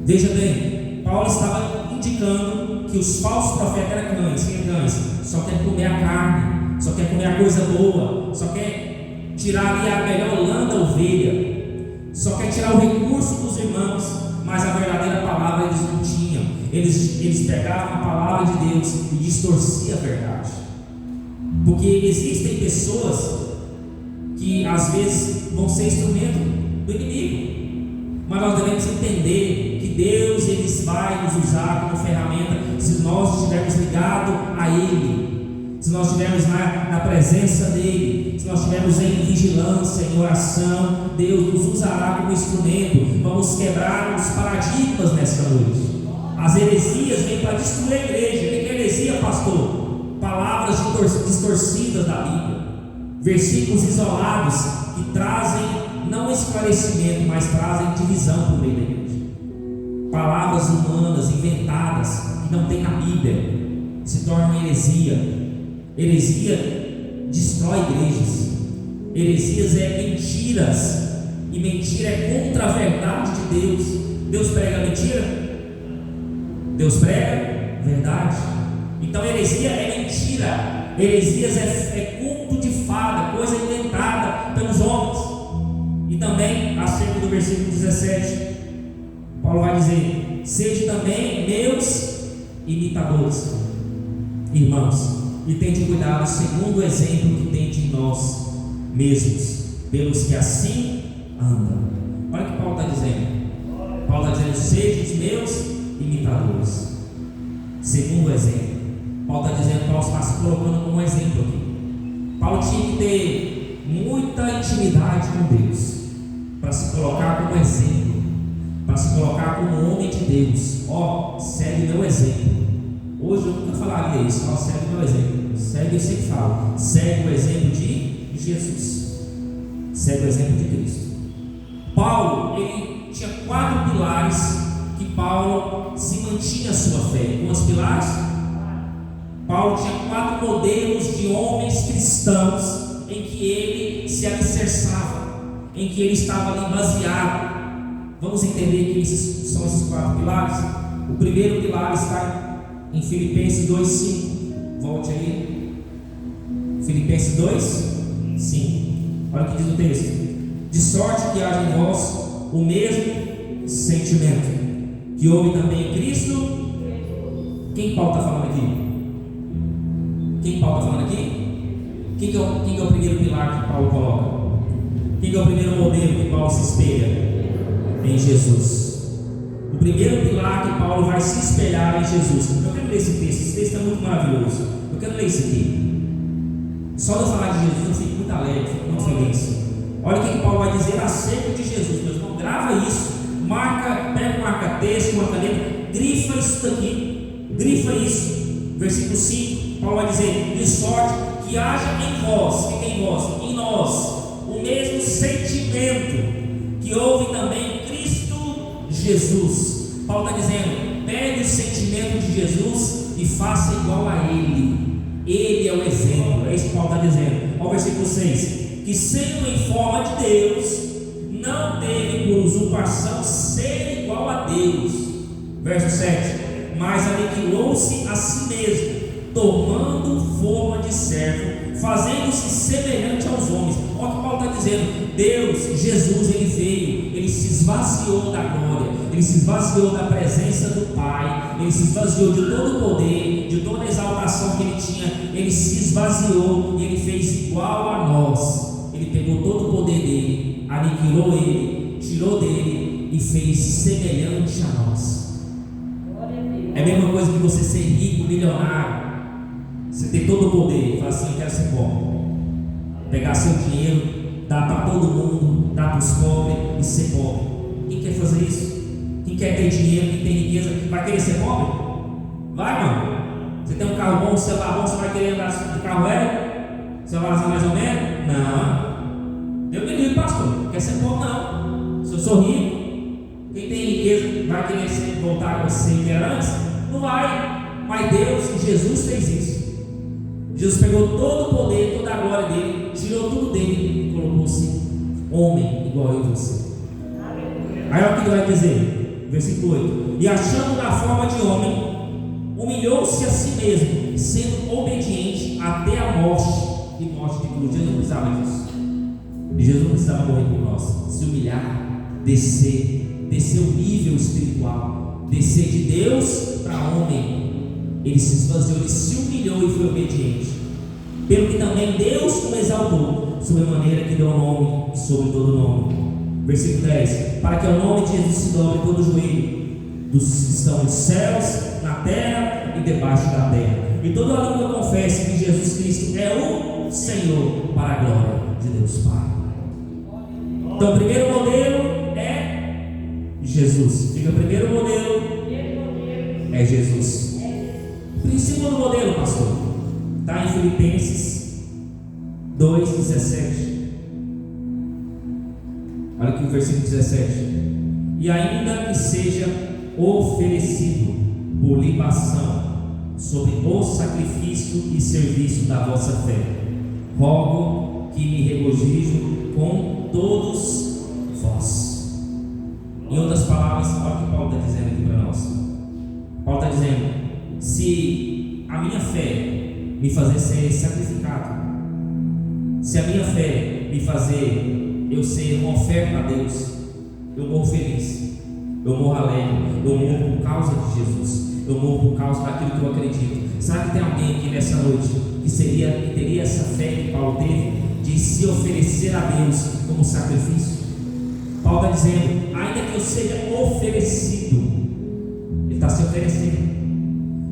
Veja bem, Paulo estava indicando que os falsos profetas eram cães. Quem é cães? Só quer comer a carne, só quer comer a coisa boa, só quer tirar ali a melhor lã da ovelha, só quer tirar o recurso dos irmãos, mas a verdadeira palavra eles não tinham. Eles pegavam a palavra de Deus e distorciam a verdade. Porque existem pessoas que às vezes vão ser instrumento do inimigo, mas nós devemos entender que Deus ele vai nos usar como ferramenta se nós estivermos ligados a Ele, se nós estivermos na presença dEle, se nós estivermos em vigilância, em oração. Deus nos usará como instrumento. Vamos quebrar os paradigmas nesta noite. As heresias vêm para destruir a igreja. O que é heresia, pastor? Palavras distorcidas da Bíblia, versículos isolados que trazem não esclarecimento, mas trazem divisão por meio da igreja. Palavras humanas, inventadas, que não tem na Bíblia, se tornam heresia. Heresia destrói igrejas. Heresias é mentiras, e mentira é contra a verdade de Deus. Deus prega mentira? Deus prega verdade. Então heresia é mentira. Heresias é conto de fada, coisa inventada pelos homens. E também, acerca do versículo 17, Paulo vai dizer: sejam também meus imitadores, irmãos, e tende cuidado segundo o exemplo que tem de nós mesmos, pelos que assim andam. Olha o que Paulo está dizendo. Paulo está dizendo: sejam os meus imitadores, segundo o exemplo. Paulo está dizendo, Paulo está se colocando como exemplo aqui. Paulo tinha que ter muita intimidade com Deus para se colocar como exemplo, para se colocar como homem de Deus. Segue meu exemplo. Hoje eu nunca falaria isso, segue meu exemplo. Segue, eu sempre falo, segue o exemplo de Jesus, segue o exemplo de Cristo. Paulo, ele tinha 4 pilares que Paulo Paulo se mantinha a sua fé. Com os pilares, Paulo tinha 4 modelos de homens cristãos em que ele se alicerçava, em que ele estava ali baseado. Vamos entender que são esses 4 pilares. O primeiro pilar está em Filipenses 2:5. Volte aí. Filipenses 2:5. Olha o que diz o texto: de sorte que haja em vós o mesmo sentimento que houve também em Cristo. Quem Paulo está falando aqui? Quem Paulo está falando aqui? Quem é o primeiro pilar que Paulo coloca? Quem é o primeiro modelo que Paulo se espelha? Em Jesus. O primeiro pilar que Paulo vai se espelhar em Jesus. Eu quero ler esse texto. Esse texto é muito maravilhoso. Eu quero ler isso aqui. Só de eu falar de Jesus eu fico muito alegre, fico muito feliz. Olha o que Paulo vai dizer acerca de Jesus, meu irmão. Grava isso, pega um marca-texto, uma caneta, grifa isso daqui, grifa isso. Versículo 5, Paulo vai dizer: de sorte que haja em vós, o que é em vós? Em nós, o mesmo sentimento que houve também em Cristo Jesus. Paulo está dizendo: pegue o sentimento de Jesus e faça igual a Ele. Ele é o exemplo, é isso que Paulo está dizendo. Olha o versículo 6: que sendo em forma de Deus, não teve por usurpação ser igual a Deus. Verso 7: mas aniquilou-se a si mesmo, tomando forma de servo, fazendo-se semelhante aos homens. Olha o que Paulo está dizendo. Deus, Jesus, Ele veio, Ele se esvaziou da glória, Ele se esvaziou da presença do Pai, Ele se esvaziou de todo o poder, de toda a exaltação que Ele tinha. Ele se esvaziou e Ele fez igual a nós. Ele pegou todo o poder dele, aniquilou ele, tirou dele e fez semelhante a nós. É a mesma coisa que você ser rico, milionário. Você ter todo o poder e falar assim: eu quero ser pobre. Pegar seu dinheiro, dar para todo mundo, dar para os pobres e ser pobre. Quem quer fazer isso? Quem quer ter dinheiro, quem tem riqueza, vai querer ser pobre? Vai, mano. Você tem um carro bom, um celular bom, você vai querer andar de carro velho? Celularzinho mais ou menos? Não. Eu me livre, pastor. Quer ser pobre? Não. Se eu sou rico, quem tem riqueza vai querer voltar a ser que era antes? Não vai. Mas Deus, Jesus fez isso. Jesus pegou todo o poder, toda a glória dele, tirou tudo dele e colocou-se homem igual eu e você. Aí olha o que ele vai dizer, versículo 8: e achando na forma de homem, humilhou-se a si mesmo, sendo obediente até a morte, e morte de cruz. Jesus não precisava disso. Jesus não precisava morrer por nós. Se humilhar, descer o nível espiritual, descer de Deus para homem. Ele se esvaziou, ele se humilhou e foi obediente. Pelo que também Deus o exaltou, sob a maneira que deu nome sobre todo nome. Versículo 10: para que ao nome de Jesus se dobre todo o joelho dos que estão nos céus, na terra e debaixo da terra, e toda a língua confesse que Jesus Cristo é o Senhor, para a glória de Deus Pai. Então o primeiro modelo é Jesus. Diga: o primeiro modelo é Jesus. O segundo modelo, pastor, está em Filipenses 2:17. Olha aqui o versículo 17: e ainda que seja oferecido por libação sobre o sacrifício e serviço da vossa fé, rogo que me regozijo com todos vós. Em outras palavras, olha o que Paulo está dizendo aqui para nós. Paulo está dizendo: se a minha fé me fazer ser sacrificado, se a minha fé me fazer eu ser uma oferta a Deus, eu morro feliz, eu morro alegre, eu morro por causa de Jesus, eu morro por causa daquilo que eu acredito. Sabe que tem alguém aqui nessa noite que teria essa fé que Paulo teve, de se oferecer a Deus como sacrifício? Paulo está dizendo: ainda que eu seja oferecido, ele está se oferecendo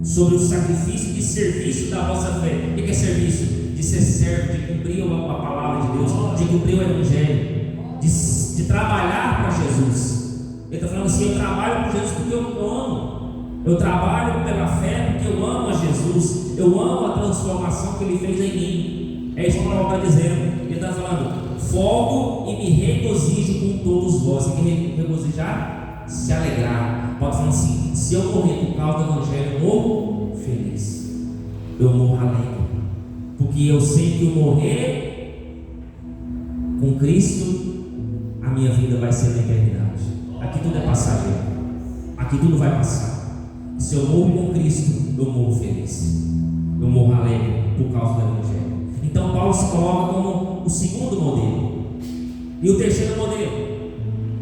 sobre o sacrifício de serviço da vossa fé. O que é serviço? De ser servo, de cumprir a palavra de Deus, de cumprir o evangelho, de trabalhar para Jesus. Ele está falando assim: eu trabalho para Jesus porque eu amo. Eu trabalho pela fé porque eu amo a Jesus, eu amo a transformação que Ele fez em mim. É isso que Paulo está dizendo. Ele está falando: folgo e me regozijo com todos vós. E que regozijar? Se alegrar. Paulo está falando assim: se eu morrer por causa do Evangelho, eu morro feliz, eu morro alegre, porque eu sei que eu morrer com Cristo, a minha vida vai ser na eternidade. Aqui tudo é passageiro, aqui tudo vai passar. Se eu morro com Cristo, eu morro feliz, eu morro alegre por causa do Evangelho. Então Paulo se coloca como o segundo modelo. E o terceiro modelo,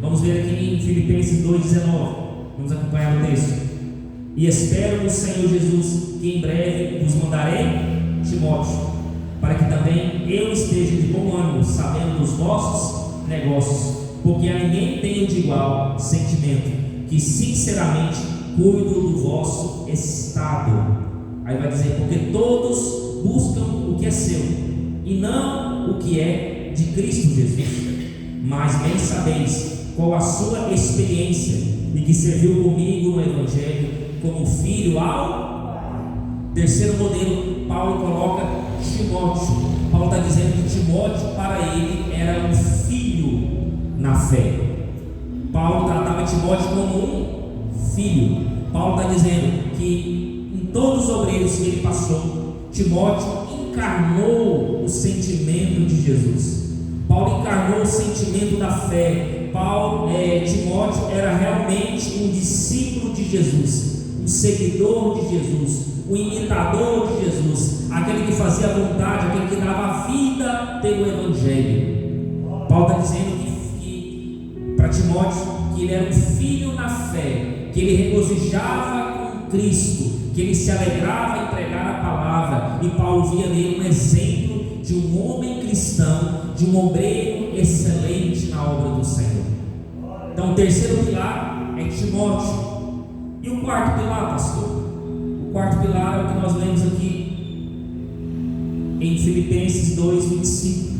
vamos ver aqui em Filipenses 2,19. Vamos acompanhar o texto. E espero no Senhor Jesus que em breve vos mandarei Timóteo, para que também eu esteja de bom ânimo, sabendo dos vossos negócios, porque a ninguém tenho de igual sentimento, que sinceramente cuido do vosso estado. Aí vai dizer, porque todos buscam o que é seu, e não o que é de Cristo Jesus. Mas bem sabeis qual a sua experiência, e que serviu comigo no Evangelho como filho ao Pai. Terceiro modelo, Paulo coloca Timóteo. Paulo está dizendo que Timóteo para ele era um filho na fé. Paulo tratava Timóteo como um filho. Paulo está dizendo que em todos os obreiros que ele passou, Timóteo encarnou o sentimento de Jesus. Paulo encarnou o sentimento da fé. Timóteo era realmente um discípulo de Jesus, um seguidor de Jesus, um imitador de Jesus, aquele que fazia a vontade, aquele que dava vida pelo Evangelho. Paulo está dizendo que para Timóteo que ele era um filho na fé, que ele regozijava com Cristo, que ele se alegrava em pregar a palavra, e Paulo via nele um exemplo de um homem cristão, de um obreiro excelente na obra do Senhor. Então o terceiro pilar é Timóteo. E o quarto pilar, pastor? O quarto pilar é o que nós lemos aqui em Filipenses 2,25.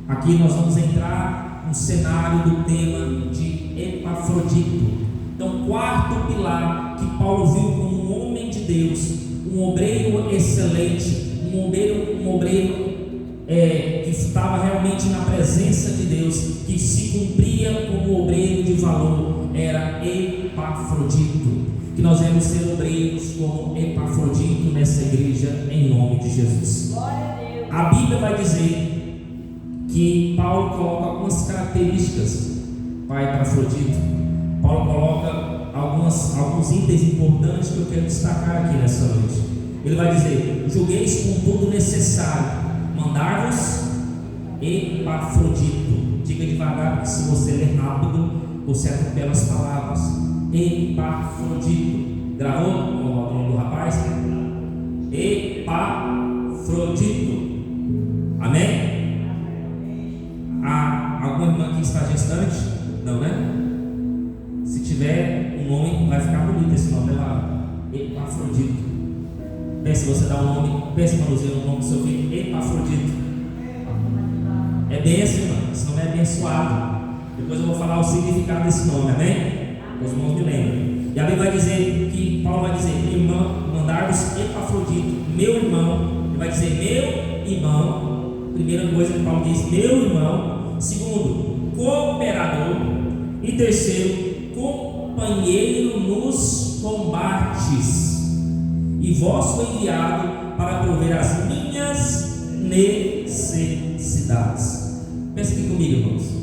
Aqui nós vamos entrar no cenário do tema de Epafrodito. Então, quarto pilar que Paulo viu como um homem de Deus, um obreiro excelente, um obreiro que estava realmente na presença de Deus, que se cumpria como obreiro de valor, era Epafrodito. Que nós devemos ser obreiros como Epafrodito nessa igreja, em nome de Jesus. A Bíblia vai dizer que Paulo coloca algumas características para Epafrodito. Paulo coloca alguns itens importantes que eu quero destacar aqui nessa noite. Ele vai dizer: julgueis com tudo necessário mandar-vos Epafrodito. Diga devagar, porque se você ler rápido, você atropela as palavras. Epafrodito. Gravou o nome do rapaz? Epafrodito. Amém? Há alguma irmã que está gestante? Não, né? Se tiver um nome, vai ficar bonito esse nome lá. Epafrodito. Pense, você dá um nome, pense, Manuzinho, o nome do seu filho, Epafrodito. É bênção, irmão. Esse nome é abençoado. Depois eu vou falar o significado desse nome, amém? Os irmãos me lembram. E a Bíblia vai dizer que Paulo vai dizer: irmão, mandar-vos Epafrodito, meu irmão. Ele vai dizer: meu irmão. Primeira coisa que Paulo diz: meu irmão. Segundo, cooperador. E terceiro, companheiro nos combates, e vosso enviado para prover as minhas necessidades. Pensa aqui comigo, irmãos.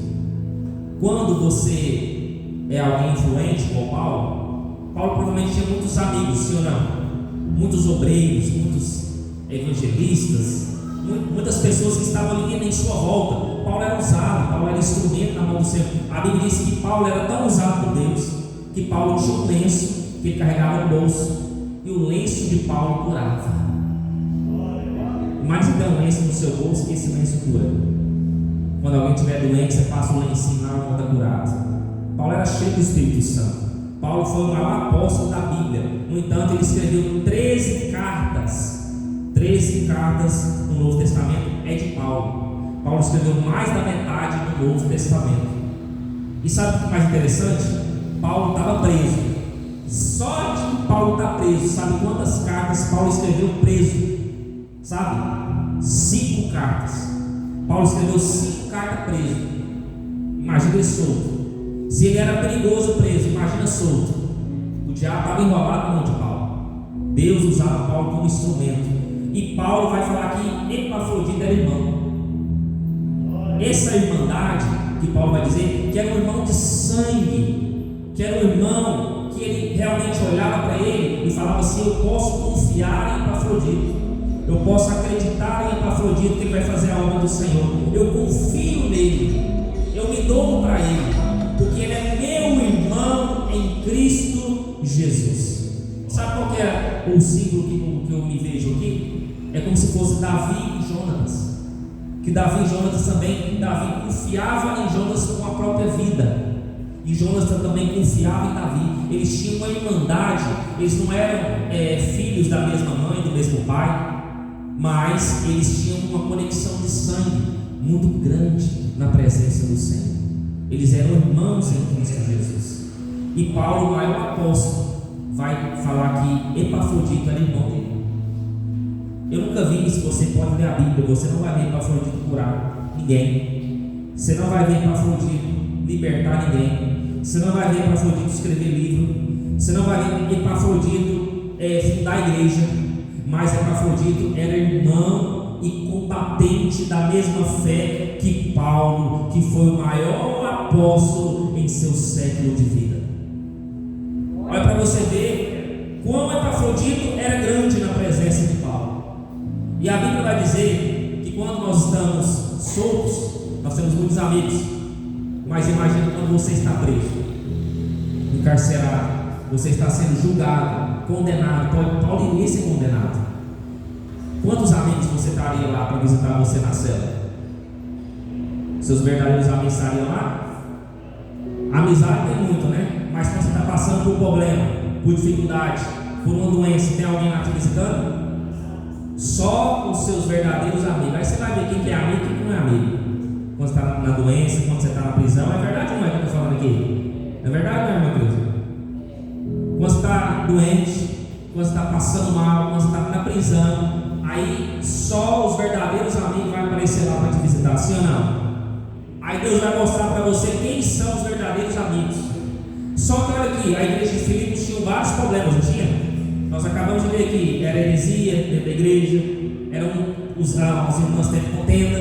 Quando você é alguém influente como Paulo provavelmente tinha muitos amigos, sim ou não? Muitos obreiros, muitos evangelistas, muitas pessoas que estavam ali em sua volta. Paulo era usado, Paulo era instrumento na mão do Senhor. A Bíblia diz que Paulo era tão usado por Deus que Paulo tinha um lenço que ele carregava no bolso, e o lenço de Paulo curava. Mais então um lenço no seu bolso, que esse lenço cura. Quando alguém estiver doente, você passa o lencinho lá, não está curado. Paulo era cheio do Espírito Santo. Paulo foi o maior apóstolo da Bíblia. No entanto, ele escreveu 13 cartas. 13 cartas no Novo Testamento é de Paulo. Paulo escreveu mais da metade do Novo Testamento. E sabe o que é mais interessante? Paulo estava preso. Só de que Paulo está preso, sabe quantas cartas Paulo escreveu preso? Sabe? 5 cartas. Paulo escreveu 5 cartas preso. Imagina ele solto. Se ele era perigoso preso, imagina solto. diabo estava enrolado na mão de Paulo. Deus usava Paulo como instrumento. E Paulo vai falar que Epafrodito era irmão. Essa irmandade que Paulo vai dizer, que era um irmão de sangue, que era um irmão que ele realmente olhava para ele e falava assim: eu posso confiar em Epafrodito, eu posso acreditar em Epafrodito que ele vai fazer a obra do Senhor, eu confio nele, eu me dou para ele, porque ele é meu irmão em Cristo Jesus. Sabe qual que é o símbolo que eu me vejo aqui? É como se fosse Davi e Jonatas. Que Davi e Jonatas também, Davi confiava em Jonatas com a própria vida, e Jonatas também confiava em Davi. Eles tinham uma irmandade, eles não eram filhos da mesma mãe, do mesmo pai, mas eles tinham uma conexão de sangue muito grande na presença do Senhor. Eles eram irmãos em Cristo Jesus. E Paulo, o maior apóstolo, vai falar que Epafrodito era irmão dele. Eu nunca vi, se você pode ler a Bíblia, você não vai ver Epafrodito curar ninguém, você não vai ver Epafrodito libertar ninguém, você não vai ver Epafrodito escrever livro, você não vai ver Epafrodito fundar a igreja, mas Epafrodito era irmão e combatente da mesma fé que Paulo, que foi o maior apóstolo em seu século de vida. Olha para você ver como Epafrodito era grande na presença de Paulo. E a Bíblia vai dizer que quando nós estamos soltos, nós temos muitos amigos. Mas imagine quando você está preso, encarcerado, você está sendo julgado, condenado. Paulo iria ser condenado. Quantos amigos você estaria lá para visitar você na cela? Seus verdadeiros amigos estariam lá? Amizade tem muito, né? Mas quando você está passando por um problema, por dificuldade, por uma doença, tem alguém lá te visitando? Só os seus verdadeiros amigos. Aí você vai ver quem é amigo e quem não é amigo. Quando você está na doença, quando você está na prisão. É verdade ou não é que eu estou falando aqui? É verdade ou não é, meu Deus? Quando você está doente, quando você está passando mal, quando você está na prisão, aí só os verdadeiros amigos vão aparecer lá para te visitar, sim ou não? Aí Deus vai mostrar para você quem são os verdadeiros amigos. Só que olha aqui, a igreja de Filipos tinha vários problemas, não tinha? Nós acabamos de ver aqui, era heresia dentro da igreja, os irmãos tendo contenda,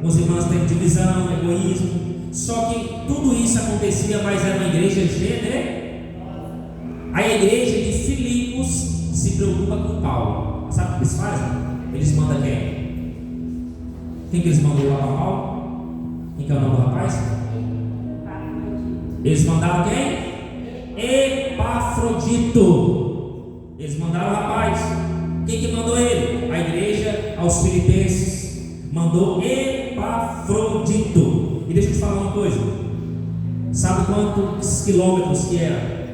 os irmãos tendo divisão, egoísmo. Só que tudo isso acontecia, mas era uma igreja generosa. A igreja de Filipos se preocupa com Paulo. Sabe o que eles fazem? Eles mandam quem? Quem que eles mandam lá para Paulo? Quem que é o nome do rapaz? Eles mandaram quem? Epafrodito. Eles mandaram o rapaz. Quem que mandou ele? A igreja aos Filipenses mandou Epafrodito. E deixa eu te falar uma coisa. Sabe quantos quilômetros que era?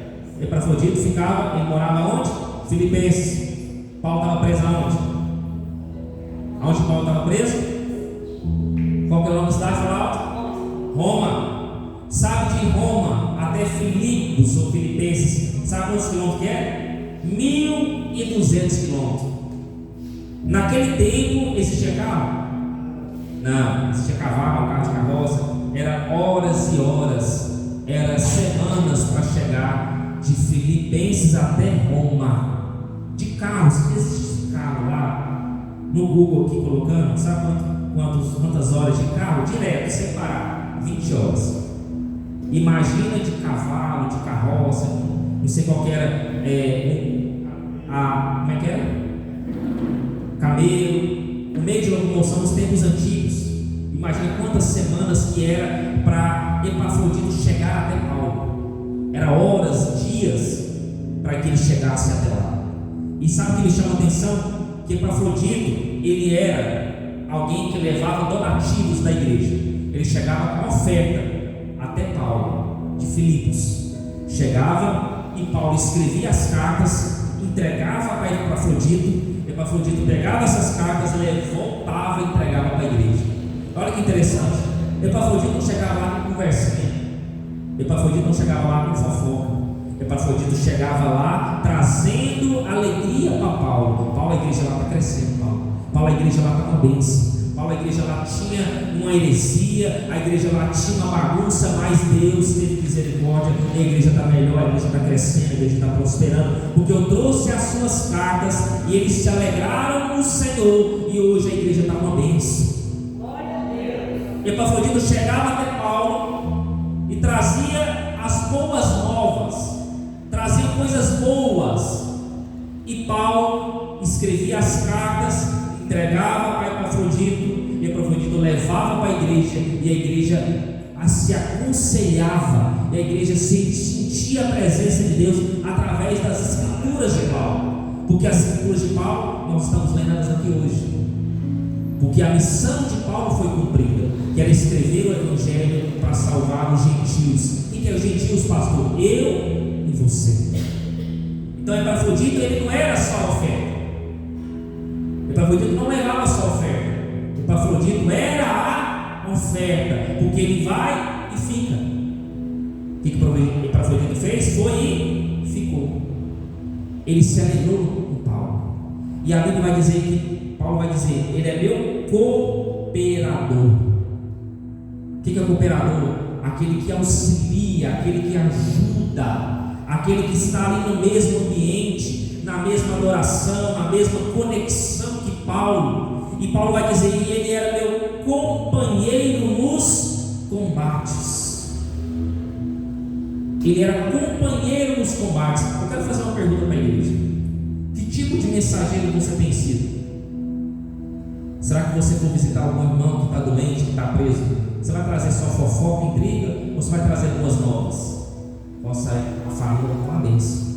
Epafrodito ficava, ele morava onde? Filipenses. Paulo estava preso aonde? Aonde Paulo estava preso? Qual que é o nome da cidade? Fala alto. Roma. Sabe de Roma até Filipos ou Filipenses, sabe quantos quilômetros que é? 1.200 quilômetros. Naquele tempo existia carro? Não, existia cavalo, carro de carroça. Era horas e horas, era semanas para chegar de Filipenses até Roma. De carro, se existe carro lá no Google aqui colocando, sabe quantas horas de carro? Direto, sem parar, 20 horas. Imagina de cavalo, de carroça, não sei qual que era, como é que era? Camelo, o meio de locomoção nos tempos antigos. Imagina quantas semanas que era para Epafrodito chegar até Paulo. Era horas, dias para que ele chegasse até lá. E sabe o que me chama a atenção? Que Epafrodito, ele era alguém que levava donativos da igreja. Ele chegava com oferta até Paulo, de Filipos. Chegava e Paulo escrevia as cartas, entregava para Epafrodito. Epafrodito pegava essas cartas, voltava e entregava para a igreja. Olha que interessante. Epafrodito não chegava lá com conversinha. Epafrodito não chegava lá com fofoca. Epafrodito chegava lá trazendo alegria para Paulo. Paulo, a igreja lá está crescendo. Paulo, a igreja lá está uma bênção. Paulo, a igreja lá tinha uma heresia, a igreja lá tinha uma bagunça, mas Deus teve misericórdia, e a igreja está melhor, a igreja está crescendo, a igreja está prosperando, porque eu trouxe as suas cartas e eles se alegraram no Senhor, e hoje a igreja está uma bênção. Epafrodito chegava até Paulo e trazia as boas novas, trazia coisas boas, e Paulo escrevia as cartas, entregava para Epafrodito, e Epafrodito levava para a igreja, e a igreja se aconselhava, e a igreja sentia a presença de Deus através das escrituras de Paulo, porque as escrituras de Paulo nós estamos lendo elas aqui hoje, porque a missão de Paulo foi cumprida, que era escrever o evangelho para salvar os gentios. Quem que é os gentios, pastor? Eu e você. Então Epafrodito, ele não era só oferta, Epafrodito não levava só oferta, Epafrodito era a oferta, porque ele vai e fica. O que Epafrodito fez? Foi e ficou. Ele se alegrou com Paulo, e a Bíblia vai dizer que Paulo vai dizer, ele é meu cooperador. O que é cooperador? Aquele que auxilia, aquele que ajuda, aquele que está ali no mesmo ambiente, na mesma adoração, na mesma conexão que Paulo. E Paulo vai dizer, e ele era meu companheiro nos combates. Ele era companheiro nos combates. Eu quero fazer uma pergunta para a igreja: que tipo de mensageiro você tem sido? Será que você for visitar algum irmão que está doente, que está preso, você vai trazer só fofoca, intriga, ou você vai trazer boas novas? Possa a família com a bênção.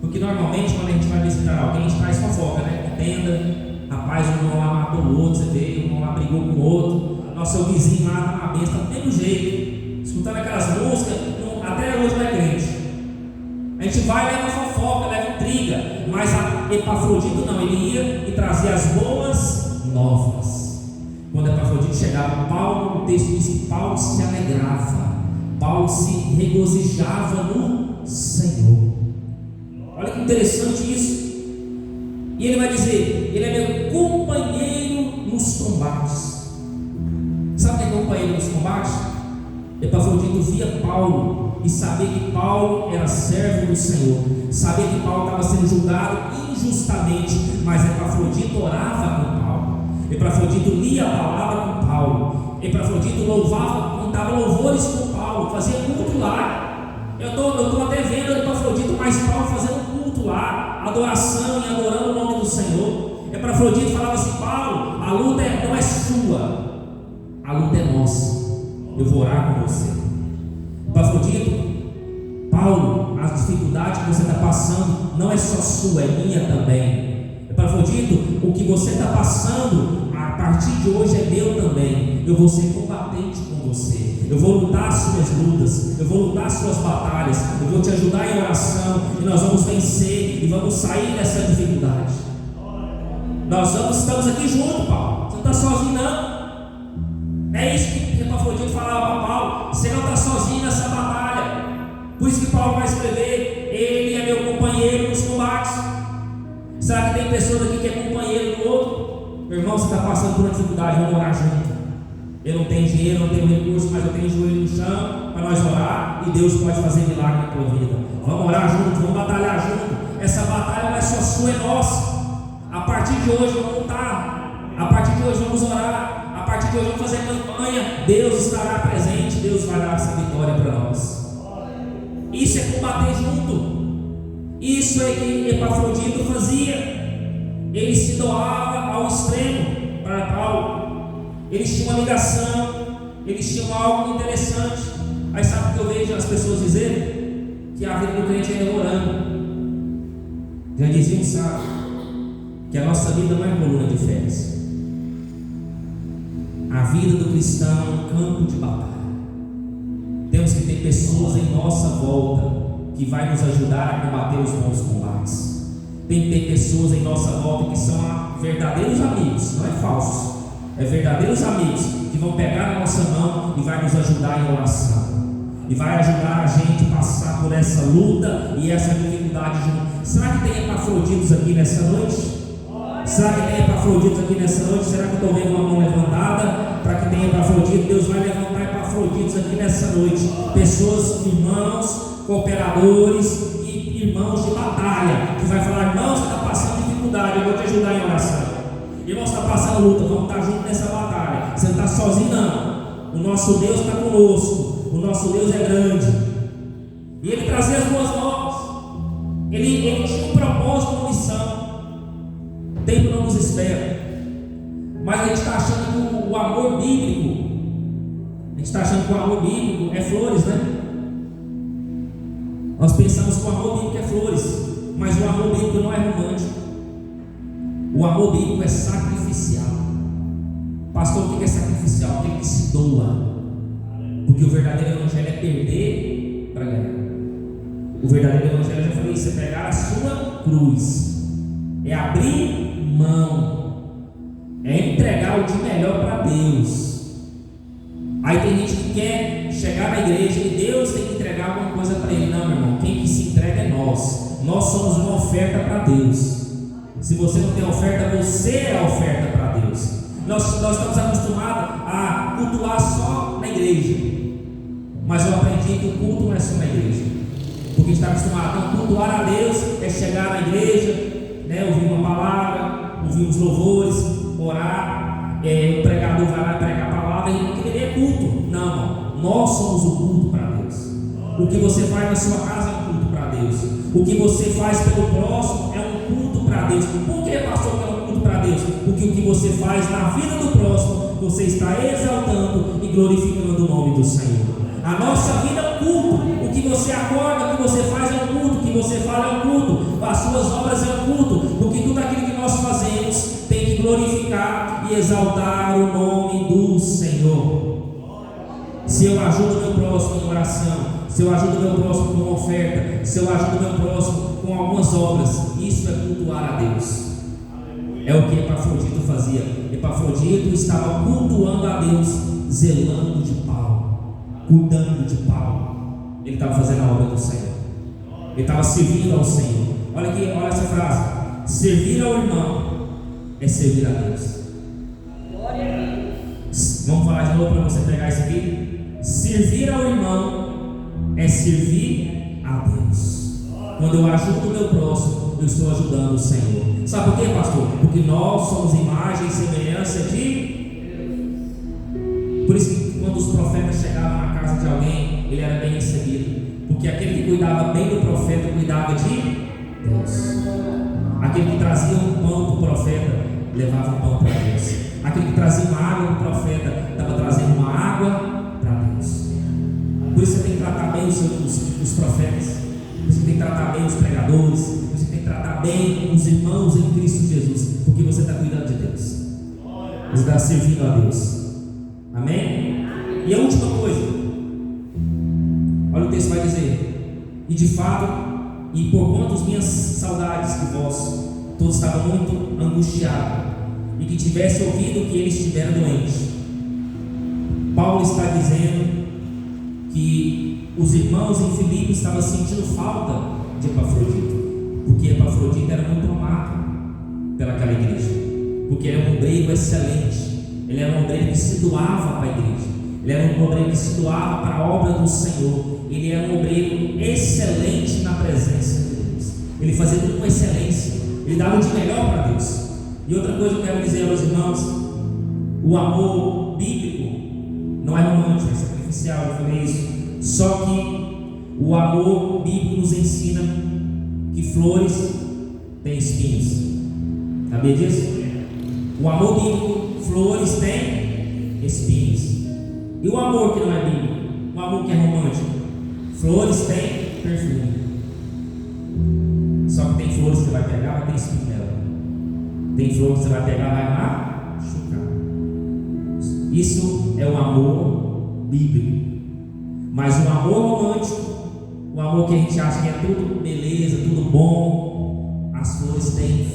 Porque normalmente quando a gente vai visitar alguém, a gente traz fofoca, né? Contenda, rapaz, o irmão lá matou o outro, você vê, o irmão lá brigou com o outro, nosso seu vizinho lá está na bênção, do mesmo jeito, escutando aquelas músicas, até hoje não é crente. A gente vai e leva fofoca, leva intriga, mas a Epafrodito não, ele ia e trazia as boas novas. Quando Epafrodito chegava, Paulo, o texto diz que Paulo se alegrava, Paulo se regozijava no Senhor. Olha que interessante isso. E ele vai dizer, ele é meu companheiro nos combates. Sabe quem é companheiro nos combates? Epafrodito via Paulo e sabia que Paulo era servo do Senhor, sabia que Paulo estava sendo julgado injustamente, mas Epafrodito orava com Paulo, Epafrodito lia a palavra com Paulo, Epafrodito louvava, cantava louvores com Paulo, fazia culto lá. Eu estou até vendo Epafrodito mais Paulo fazendo culto lá, adoração e adorando o nome do Senhor. Epafrodito falava assim: Paulo, a luta não é sua, a luta é nossa, eu vou orar com você. Epafrodito, Paulo, a dificuldade que você está passando não é só sua, é minha também. Epafrodito, o que você está passando a partir de hoje é meu também. Eu vou ser combatente com você, eu vou lutar as suas lutas, eu vou lutar as suas batalhas, eu vou te ajudar em oração, e nós vamos vencer e vamos sair dessa dificuldade. Nós estamos aqui juntos, Paulo, você não está sozinho não. É isso que Epafrodito falava para Paulo: você não está sozinho nessa batalha. Por isso que Paulo vai escrever: ele é meu companheiro nos combates. Será que tem pessoas aqui que é companheiro do outro? Meu irmão, você está passando por uma dificuldade, vamos orar junto. Eu não tenho dinheiro, não tenho recurso, mas eu tenho joelho no chão para nós orar, e Deus pode fazer milagre na tua vida. Vamos orar junto, vamos batalhar junto. Essa batalha não é só sua, é nossa. A partir de hoje vamos lutar, a partir de hoje vamos orar, a partir de hoje vamos fazer campanha. Deus estará presente, Deus vai dar essa vitória para nós. Isso é combater junto. Isso é que Epafrodito fazia. Ele se doava ao extremo para Paulo. Eles tinham uma ligação, eles tinham algo interessante. Aí sabe o que eu vejo as pessoas dizerem? Que a vida do crente é orando. Já dizia um sábio que a nossa vida não é coluna de férias. A vida do cristão é um campo de batalha. Temos que ter pessoas em nossa volta que vai nos ajudar a combater os bons combates. Tem que ter pessoas em nossa volta que são verdadeiros amigos, não é falsos, é verdadeiros amigos que vão pegar a nossa mão e vai nos ajudar em oração, e vai ajudar a gente a passar por essa luta e essa dificuldade junto. Será que tem Epafroditos aqui nessa noite? Será que tem Epafrodito aqui nessa noite? Será que eu estou vendo uma mão levantada para que tenha Epafrodito? Deus vai levantar Epafroditos aqui nessa noite. Pessoas, irmãos, cooperadores e irmãos de batalha, que vai falar: irmão, você está passando dificuldade, eu vou te ajudar em oração. Irmão, você está passando luta, vamos estar juntos nessa batalha. Você não está sozinho, não. O nosso Deus está conosco. O nosso Deus é grande. E Ele trazia as boas novas. Ele tinha um propósito, uma missão. O tempo não nos espera. Mas a gente está achando que o amor bíblico, é flores, né? Nós pensamos que o amor bíblico é flores, mas o amor bíblico não é romântico. O amor bíblico é sacrificial. Pastor, o que é sacrificial? Aquele que se doa. Porque o verdadeiro evangelho é perder para ganhar. O verdadeiro evangelho, eu já falei isso, é pegar a sua cruz, é abrir mão, é entregar o de melhor para Deus. Aí tem gente que quer chegar na igreja e Deus tem que entregar alguma coisa para ele. Não, meu irmão, quem que se entrega é nós. Nós somos uma oferta para Deus. Se você não tem oferta, você é a oferta para Deus. Nós estamos acostumados a cultuar só na igreja, mas eu aprendi que o culto não é só na igreja. Porque a gente está acostumado a cultuar a Deus, é chegar na igreja, né, ouvir uma palavra, ouvir os louvores, orar, o pregador vai lá pregar a palavra e aquilo ali é culto. Não, nós somos o culto para Deus. O que você faz na sua casa é um culto para Deus. O que você faz pelo próximo é um culto para Deus. Por que, pastor, que é um culto para Deus? Porque o que você faz na vida do próximo, você está exaltando e glorificando o nome do Senhor. A nossa vida é um culto. O que você acorda, o que você faz é um culto. O que você fala é um culto. As suas obras é um culto. Porque tudo aquilo que nós fazemos tem que glorificar e exaltar o nome do Senhor. Se eu ajudo o meu próximo em oração, se eu ajudo o meu próximo com uma oferta, se eu ajudo o meu próximo com algumas obras, isso é cultuar a Deus. É o que Epafrodito fazia. Epafrodito estava cultuando a Deus, zelando de Paulo, cuidando de Paulo. Ele estava fazendo a obra do Senhor. Ele estava servindo ao Senhor. Olha aqui, olha essa frase: servir ao irmão é servir a Deus. Vamos falar de novo para você pegar isso aqui. Servir ao irmão é servir a Deus. Quando eu ajudo o meu próximo, eu estou ajudando o Senhor. Sabe por quê, pastor? Porque nós somos imagem e semelhança de... Por isso que quando os profetas chegavam na casa de alguém, ele era bem recebido. Porque aquele que cuidava bem do profeta, cuidava de Deus. Aquele que trazia um pão para o profeta, levava um pão para Deus. Aquele que trazia uma água para o profeta, estava trazendo uma água para Deus. Por isso você tem que tratar bem os profetas. Você tem que tratar bem os pregadores. Você tem que tratar bem os irmãos em Cristo Jesus. Porque você está cuidando de Deus. Você está servindo a Deus. Amém? E a última coisa, olha o texto vai dizer: e de fato, e por quanto as minhas saudades de vós, todos estavam muito angustiados, e que tivesse ouvido que ele estivera doente. Paulo está dizendo que os irmãos em Filipe estavam sentindo falta de Epafrodito, porque Epafrodito era muito amado pelaquela igreja, porque ele era um obreiro excelente. Ele era um obreiro que se doava para a igreja. Ele era um obreiro que se doava para a obra do Senhor. Ele era um obreiro excelente na presença de Deus. Ele fazia tudo com excelência. Ele dava o de melhor para Deus. E outra coisa que eu quero dizer aos irmãos: o amor bíblico não é romântico, é sacrificial. Eu falei isso. Só que o amor bíblico nos ensina que flores têm espinhos. Sabia disso? O amor bíblico, flores têm espinhos. E o amor que não é bíblico, o amor que é romântico, flores têm perfume. Só que tem flores que você vai pegar, vai ter espinho nela. Tem flores que você vai pegar, vai machucar. Isso é o amor bíblico. Mas o amor romântico, o amor que a gente acha que é tudo beleza, tudo bom, as flores têm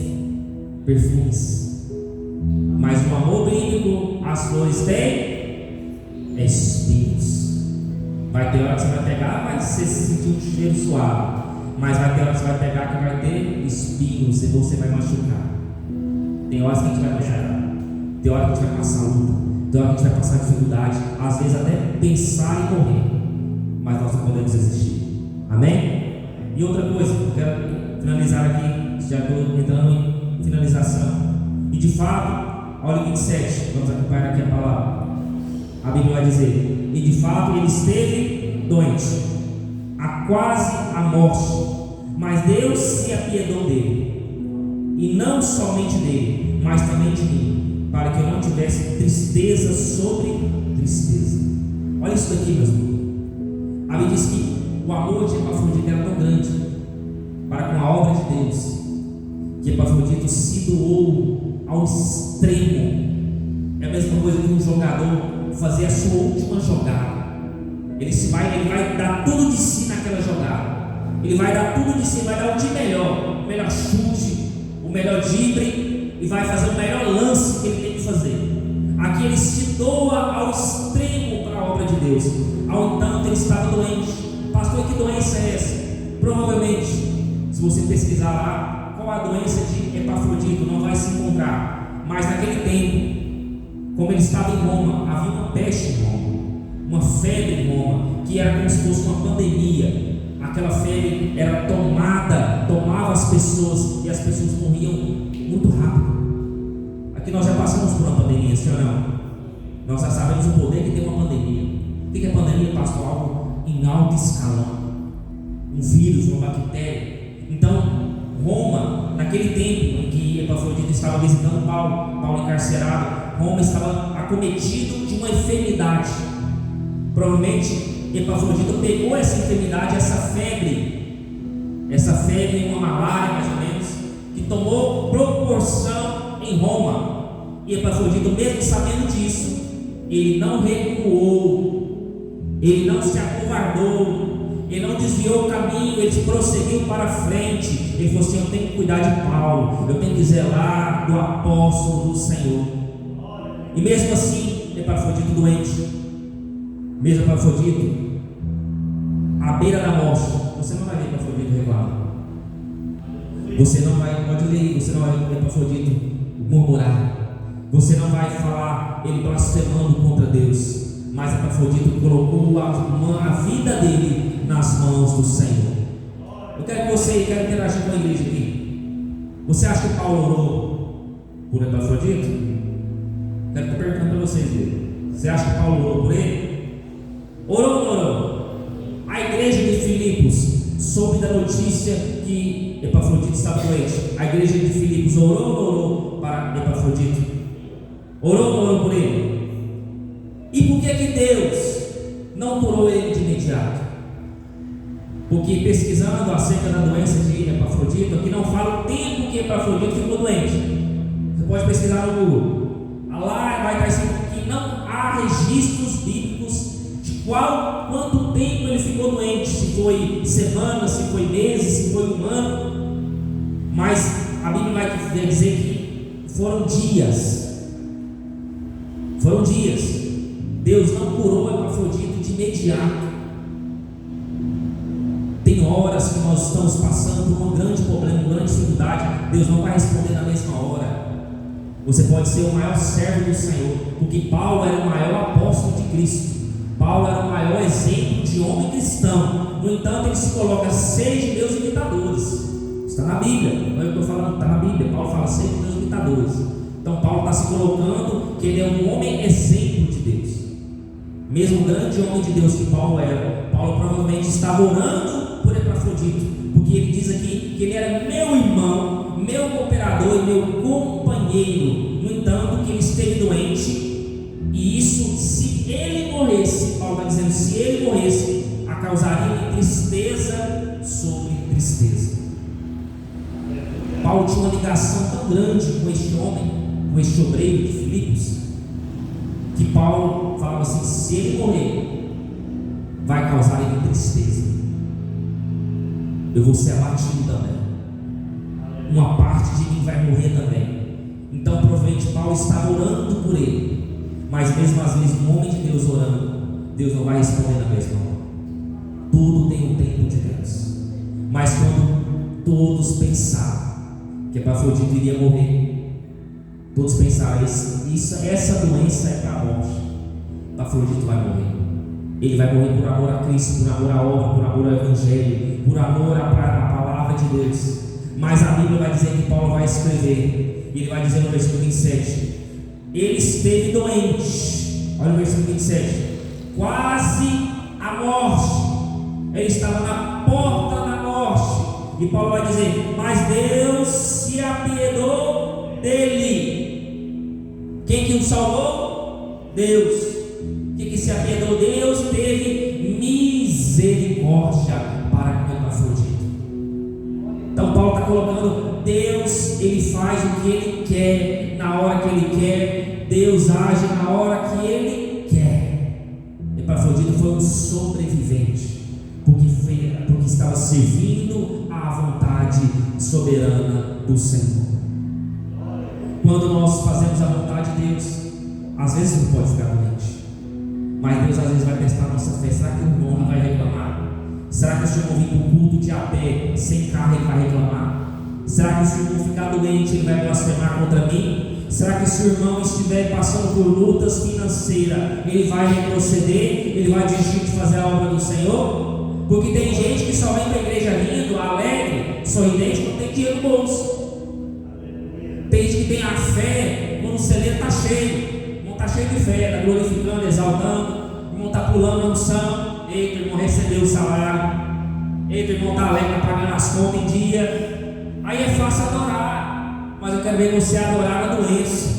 perfumes. Mas no amor bíblico, as flores têm espinhos. Vai ter hora que você vai pegar, vai ser sentir um cheiro suave. Mas vai ter hora que você vai pegar que vai ter espinhos e você vai machucar. Tem horas que a gente vai machucar, tem horas que a gente vai passar luta, tem horas que a gente vai passar dificuldade, às vezes até pensar em morrer, mas nós não podemos desistir. Amém? E outra coisa, eu quero finalizar aqui, já estou entrando em finalização. E de fato, olha o 27, vamos acompanhar aqui a palavra. A Bíblia vai dizer: e de fato ele esteve doente, a quase a morte, mas Deus se apiedou dele, e não somente dele, mas também de mim, para que eu não tivesse tristeza sobre tristeza. Olha isso daqui, meus irmãos. A Bíblia diz que o amor de Epafrodito era tão grande para com a obra de Deus, que Epafrodito se doou ao extremo. É a mesma coisa que um jogador fazer a sua última jogada. Ele vai dar tudo de si naquela jogada. Ele vai dar tudo de si, vai dar o de melhor, o melhor chute, o melhor drible, e vai fazer o melhor lance que ele tem que fazer. Aqui ele se doa ao extremo para a obra de Deus. Ao entanto ele estava doente. Pastor, que doença é essa? Provavelmente, se você pesquisar lá qual a doença de Epafrodito, não vai se encontrar. Mas naquele tempo, como ele estava em Roma, havia uma peste em Roma, uma febre em Roma, que era como se fosse uma pandemia. Aquela febre tomava as pessoas, e as pessoas morriam muito rápido. Aqui nós já passamos por uma pandemia, sim ou não? Nós já sabemos o poder que tem uma pandemia. O que é pandemia, pastor? Algo em alto escalão, um vírus, uma bactéria. Então, Roma, naquele tempo em que Epafrodito estava visitando Paulo encarcerado, Roma estava acometido de uma enfermidade. Provavelmente Epafrodito pegou essa enfermidade, essa febre, uma malária mais ou menos, que tomou proporção em Roma. E Epafrodito, mesmo sabendo disso, ele não recuou, ele não se acovardou, ele não desviou o caminho, ele prosseguiu para frente. Ele falou assim: eu tenho que cuidar de Paulo, eu tenho que zelar do apóstolo do Senhor. E mesmo assim, Epafrodito doente, mesmo Epafrodito à beira da morte, você não vai ver Epafrodito reclamar. Você não vai, pode ler, você não vai ver Epafrodito murmurar. Você não vai falar ele blasfemando contra Deus. Mas Epafrodito colocou a vida dele nas mãos do Senhor. Eu quero que você interagir com a igreja aqui. Você acha que Paulo orou por Epafrodito? Quero estar perguntando para vocês. Você acha que Paulo orou por ele? Orou ou não orou? A igreja de Filipos soube da notícia que Epafrodito estava doente. A igreja de Filipos orou ou não orou para Epafrodito? Orou ou não orou por ele? E por que Deus não curou ele de imediato? Porque pesquisando acerca da doença de Epafrodito, aqui não fala o tempo que Epafrodito ficou doente. Você pode pesquisar no Google. Lá vai estar escrito que não há registros bíblicos de quanto tempo ele ficou doente. Se foi semanas, se foi meses, se foi um ano. Mas a Bíblia vai dizer que foram dias. Foram dias. Deus não curou Epafrodito de imediato. Tem horas que nós estamos passando por um grande problema, uma grande dificuldade. Deus não vai responder na mesma hora. Você pode ser o maior servo do Senhor, porque Paulo era o maior apóstolo de Cristo. Paulo era o maior exemplo de homem cristão. No entanto, ele se coloca: seja meus imitadores. Está na Bíblia, não é o que eu estou falando, está na Bíblia. Paulo fala: seja meus imitadores. Então Paulo está se colocando que ele é um homem exemplo de Deus. Mesmo grande homem de Deus que Paulo era, Paulo provavelmente estava orando por Epafrodito, porque ele diz aqui que ele era meu irmão, meu cooperador e meu companheiro. No entanto, que ele esteve doente, e isso, se ele morresse, Paulo está dizendo, se ele morresse, causaria tristeza sobre tristeza. Paulo tinha uma ligação tão grande com este homem, com este obreiro de Filipos, que Paulo falava assim: se ele morrer, vai causar ele tristeza, eu vou ser abatido também, uma parte de mim vai morrer também. Então provavelmente Paulo estava orando por ele, mas mesmo às vezes um homem de Deus orando, Deus não vai responder na mesma hora. Tudo tem um tempo de Deus. Mas quando todos pensavam que Epafrodito iria morrer, Todos pensaram, essa doença é para a morte. Epafrodito vai morrer. Ele vai morrer por amor a Cristo, por amor à obra, por amor ao Evangelho, por amor à palavra de Deus. Mas a Bíblia vai dizer que Paulo vai escrever, e ele vai dizer no versículo 27, ele esteve doente, olha o versículo 27, quase a morte, ele estava na porta da morte, e Paulo vai dizer, mas Deus se apiedou dele. Quem que o salvou? Deus. Quem que se apiedou? Deus teve misericórdia para com Epafrodito. Então Paulo está colocando, Deus, ele faz o que ele quer, na hora que ele quer, Deus age na hora que ele quer. Epafrodito foi um sobrevivente, porque estava servindo à vontade soberana do Senhor. Quando nós fazemos a vontade de Deus, às vezes não pode ficar doente, mas Deus às vezes vai testar a nossa fé. Será que o irmão não vai reclamar? Será que se o irmão vir para o culto de a pé, sem carro, ele vai reclamar? Será que se o irmão ficar doente, ele vai blasfemar contra mim? Será que se o irmão estiver passando por lutas financeiras, ele vai retroceder? Ele vai desistir de fazer a obra do Senhor? Porque tem gente que só vem para a igreja lindo, alegre, sorridente, não tem dinheiro no bolso. Tem gente que tem a fé quando o celeiro está cheio. Não está cheio de fé, está glorificando, exaltando. O irmão está pulando na unção. Eita, o irmão recebeu o salário. Eita, o irmão está alegre, está pagando as contas em dia. Aí é fácil adorar. Mas eu quero ver você adorar na doença.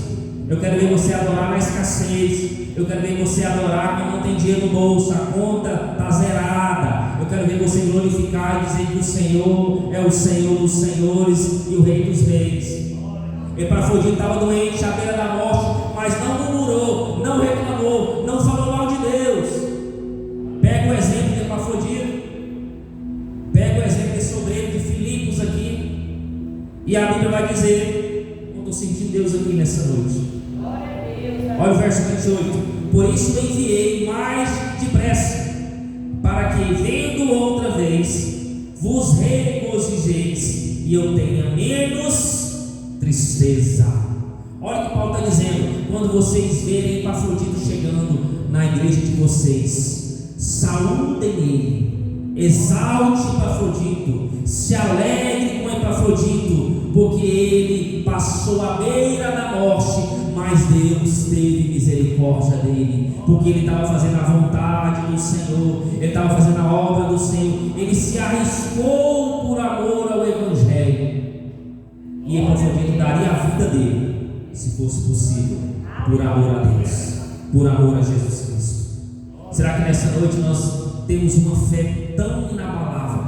Eu quero ver você adorar na escassez. Eu quero ver você adorar quando não tem dinheiro no bolso, a conta está zerada. Eu quero ver você glorificar e dizer que o Senhor é o Senhor dos senhores e o Rei dos reis. Epafrodito estava doente, à beira da morte, mas não murmurou, não reclamou, não falou mal de Deus. Pega o exemplo de Epafrodito, pega o exemplo desse obreiro de Filipos aqui, e a Bíblia vai dizer, eu estou sentindo Deus aqui nessa noite. Olha o verso 28, por isso eu enviei mais depressa, para que vendo outra vez, vos regozijeis, e eu tenha menos tristeza. Olha o que Paulo está dizendo. Quando vocês verem Epafrodito chegando na igreja de vocês, saúdem ele, exalte Epafrodito, se alegre com Epafrodito, porque ele passou à beira da morte, mas Deus teve misericórdia dele, porque ele estava fazendo a vontade do Senhor, ele estava fazendo a obra do Senhor, ele se arriscou por amor ao Evangelho. E Epafrodito daria a vida dele, se fosse possível, por amor a Deus, por amor a Jesus Cristo. Será que nessa noite nós temos uma fé tão inabalável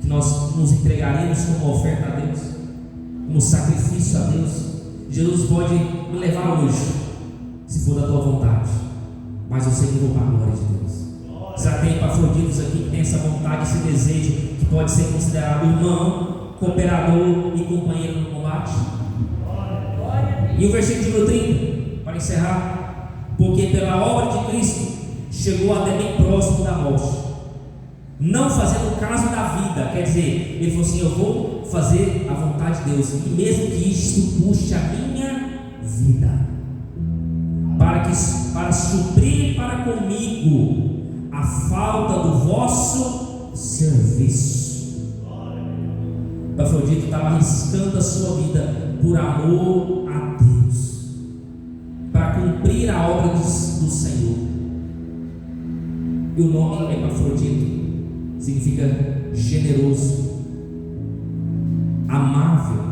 que nós nos entregaríamos como oferta a Deus, como sacrifício a Deus? Jesus pode me levar hoje, se for da tua vontade, mas eu sei que vou para a glória de Deus. Será que tem Epafroditos aqui que tem essa vontade, esse desejo, que pode ser considerado irmão, cooperador e companheiro no combate? E o versículo 30, para encerrar, porque pela obra de Cristo chegou até bem próximo da morte, não fazendo caso da vida. Quer dizer, ele falou assim, eu vou fazer a vontade de Deus, e mesmo que isto puxe a minha vida, para suprir para comigo a falta do vosso serviço. Epafrodito estava arriscando a sua vida por amor a Deus, para cumprir a obra do Senhor. E o nome Epafrodito significa generoso, amável,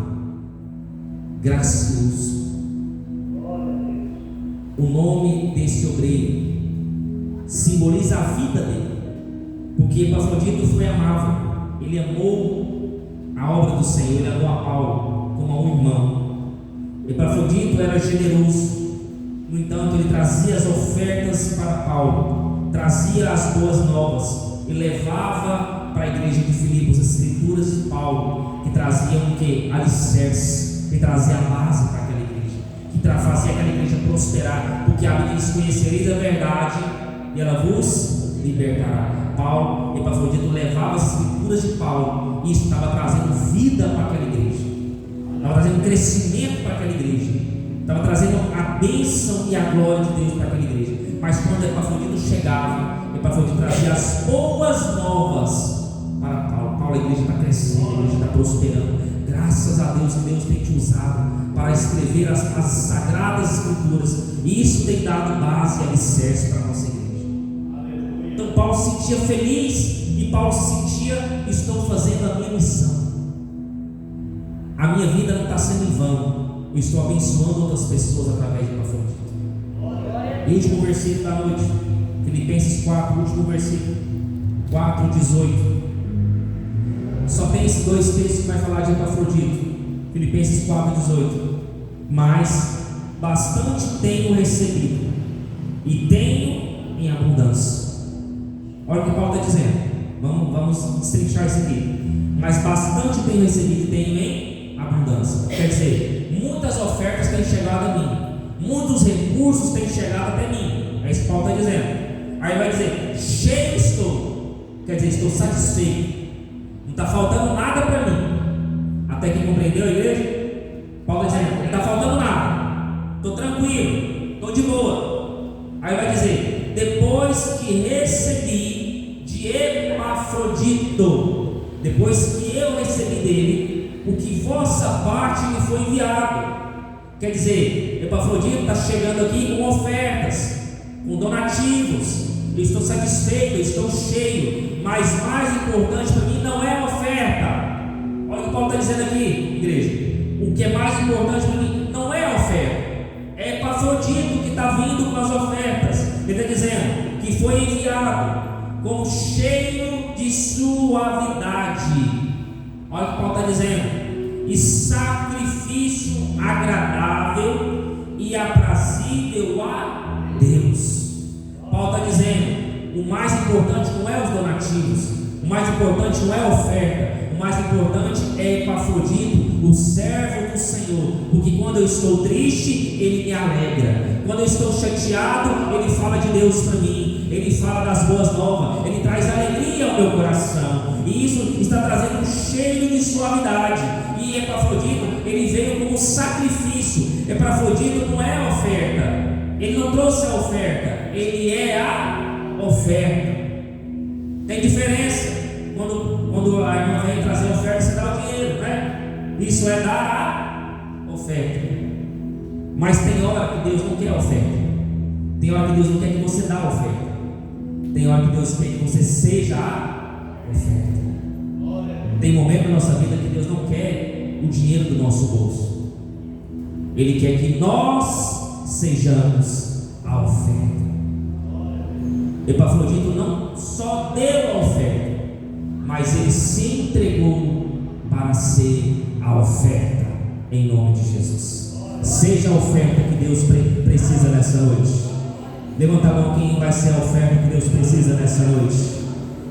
gracioso. O nome desse obreiro simboliza a vida dele, porque Epafrodito foi amável, ele amou a obra do Senhor, ele amou a Paulo como a um irmão. Epafrodito era generoso, no entanto ele trazia as ofertas para Paulo, trazia as boas novas e levava para a igreja de Filipos as escrituras de Paulo, que traziam o que? Alicerce, que trazia a base para aquela igreja, que fazia aquela igreja prosperar, porque a Bíblia diz: conhecereis a verdade e ela vos libertará. Paulo, Epafrodito levava as escrituras de Paulo, e isso estava trazendo vida para aquela igreja, estava trazendo crescimento para aquela igreja. estava trazendo a bênção e a glória de Deus para aquela igreja. Mas quando Epafrodito chegava, Epafrodito trazia as boas novas para Paulo. Paulo, a igreja está crescendo, a igreja está prosperando. Graças a Deus que Deus tem te usado para escrever as sagradas escrituras. E isso tem dado base e alicerce para a nossa igreja. Então Paulo se sentia feliz e Paulo se sentia: estou fazendo a minha missão. A minha vida não está sendo em vão. Eu estou abençoando outras pessoas através de Epafrodito. E último versículo da noite, Filipenses 4, último versículo 4:18. Só tem esses dois textos que vai falar de Epafrodito. Filipenses 4:18. Mas bastante tenho recebido e tenho em abundância. Olha o que Paulo está dizendo. Vamos destrinchar isso aqui. Mas bastante tenho recebido e tenho em abundância. Quer dizer, muitas ofertas têm chegado a mim, muitos recursos têm chegado até mim. É isso que Paulo está dizendo. Aí vai dizer: cheio estou. Quer dizer, estou satisfeito, não está faltando nada para mim. Até que compreendeu a igreja? Paulo está dizendo: não está faltando nada, estou tranquilo, estou de boa. Aí vai dizer: depois que recebi de Epafrodito, depois que eu recebi dele o que vossa parte me foi enviado. Quer dizer, Epafrodito está chegando aqui com ofertas, com donativos. Eu estou satisfeito, eu estou cheio. Mas mais importante para mim não é a oferta. Olha o que Paulo está dizendo aqui, igreja. O que é mais importante para mim não é a oferta, é Epafrodito que está vindo com as ofertas. Ele está dizendo que foi enviado como cheio de suavidade. Olha o que Paulo está dizendo: e sacrifício agradável e aprazível a Deus. Paulo está dizendo: o mais importante não é os donativos, o mais importante não é a oferta, o mais importante é Epafrodito, o servo do Senhor. Porque quando eu estou triste, ele me alegra. Quando eu estou chateado, ele fala de Deus para mim, ele fala das boas novas, ele traz alegria ao meu coração. E isso está trazendo um cheiro de suavidade. E Epafrodito, ele veio como sacrifício. Epafrodito não é a oferta, ele não trouxe a oferta, ele é a oferta. Tem diferença. Quando a irmã vem trazer a oferta, você dá o dinheiro, né? Isso é dar a oferta. Mas tem hora que Deus não quer a oferta, tem hora que Deus não quer que você dê a oferta, tem hora que Deus quer que você seja a oferta. Tem momento na nossa vida que Deus não quer o dinheiro do nosso bolso, Ele quer que nós sejamos a oferta. Epafrodito não só deu a oferta, mas ele se entregou para ser a oferta, em nome de Jesus. Seja a oferta que Deus precisa nessa noite. Levanta a mão quem vai ser a oferta que Deus precisa nessa noite.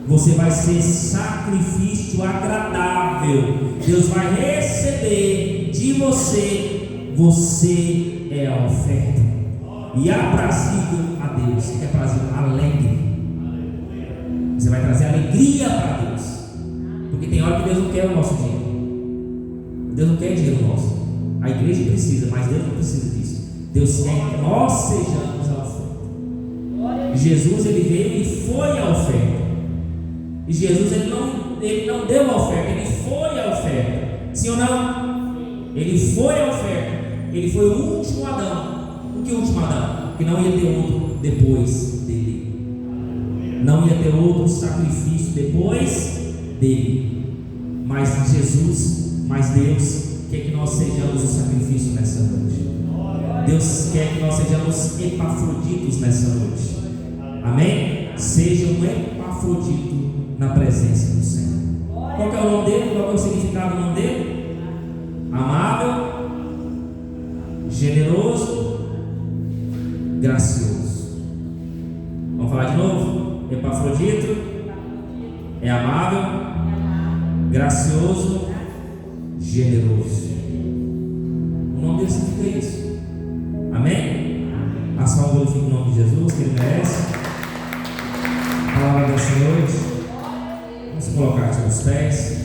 Você vai ser sacrifício agradável. Deus vai receber de você. Você é a oferta. E aprazível a Deus. Que é aprazível? Alegre. Você vai trazer alegria para Deus. Porque tem hora que Deus não quer o nosso dinheiro. Deus não quer dinheiro nosso. A igreja precisa, mas Deus não precisa disso. Deus quer que nós sejamos a oferta. Jesus, ele veio e foi a oferta. E Jesus, ele não deu a oferta, ele foi a oferta. Sim ou não? Ele foi a oferta. Ele foi o último Adão. O que é o último Adão? Que não ia ter outro depois dele. Não ia ter outro sacrifício depois dele. Mas Jesus, mas Deus quer que nós sejamos o sacrifício nessa noite. Deus quer que nós sejamos Epafroditos nessa noite. Amém? Seja um Epafrodito na presença do Senhor. Qual que é o nome dele? Qual é o significado do nome dele? Amável, generoso, gracioso. Vamos falar de novo? Epafrodito é amável, gracioso, generoso. O nome dele significa isso. Amém? A salva glorifica o nome de Jesus, que ele merece. A palavra dessa noite. Vamos colocar sobre os pés.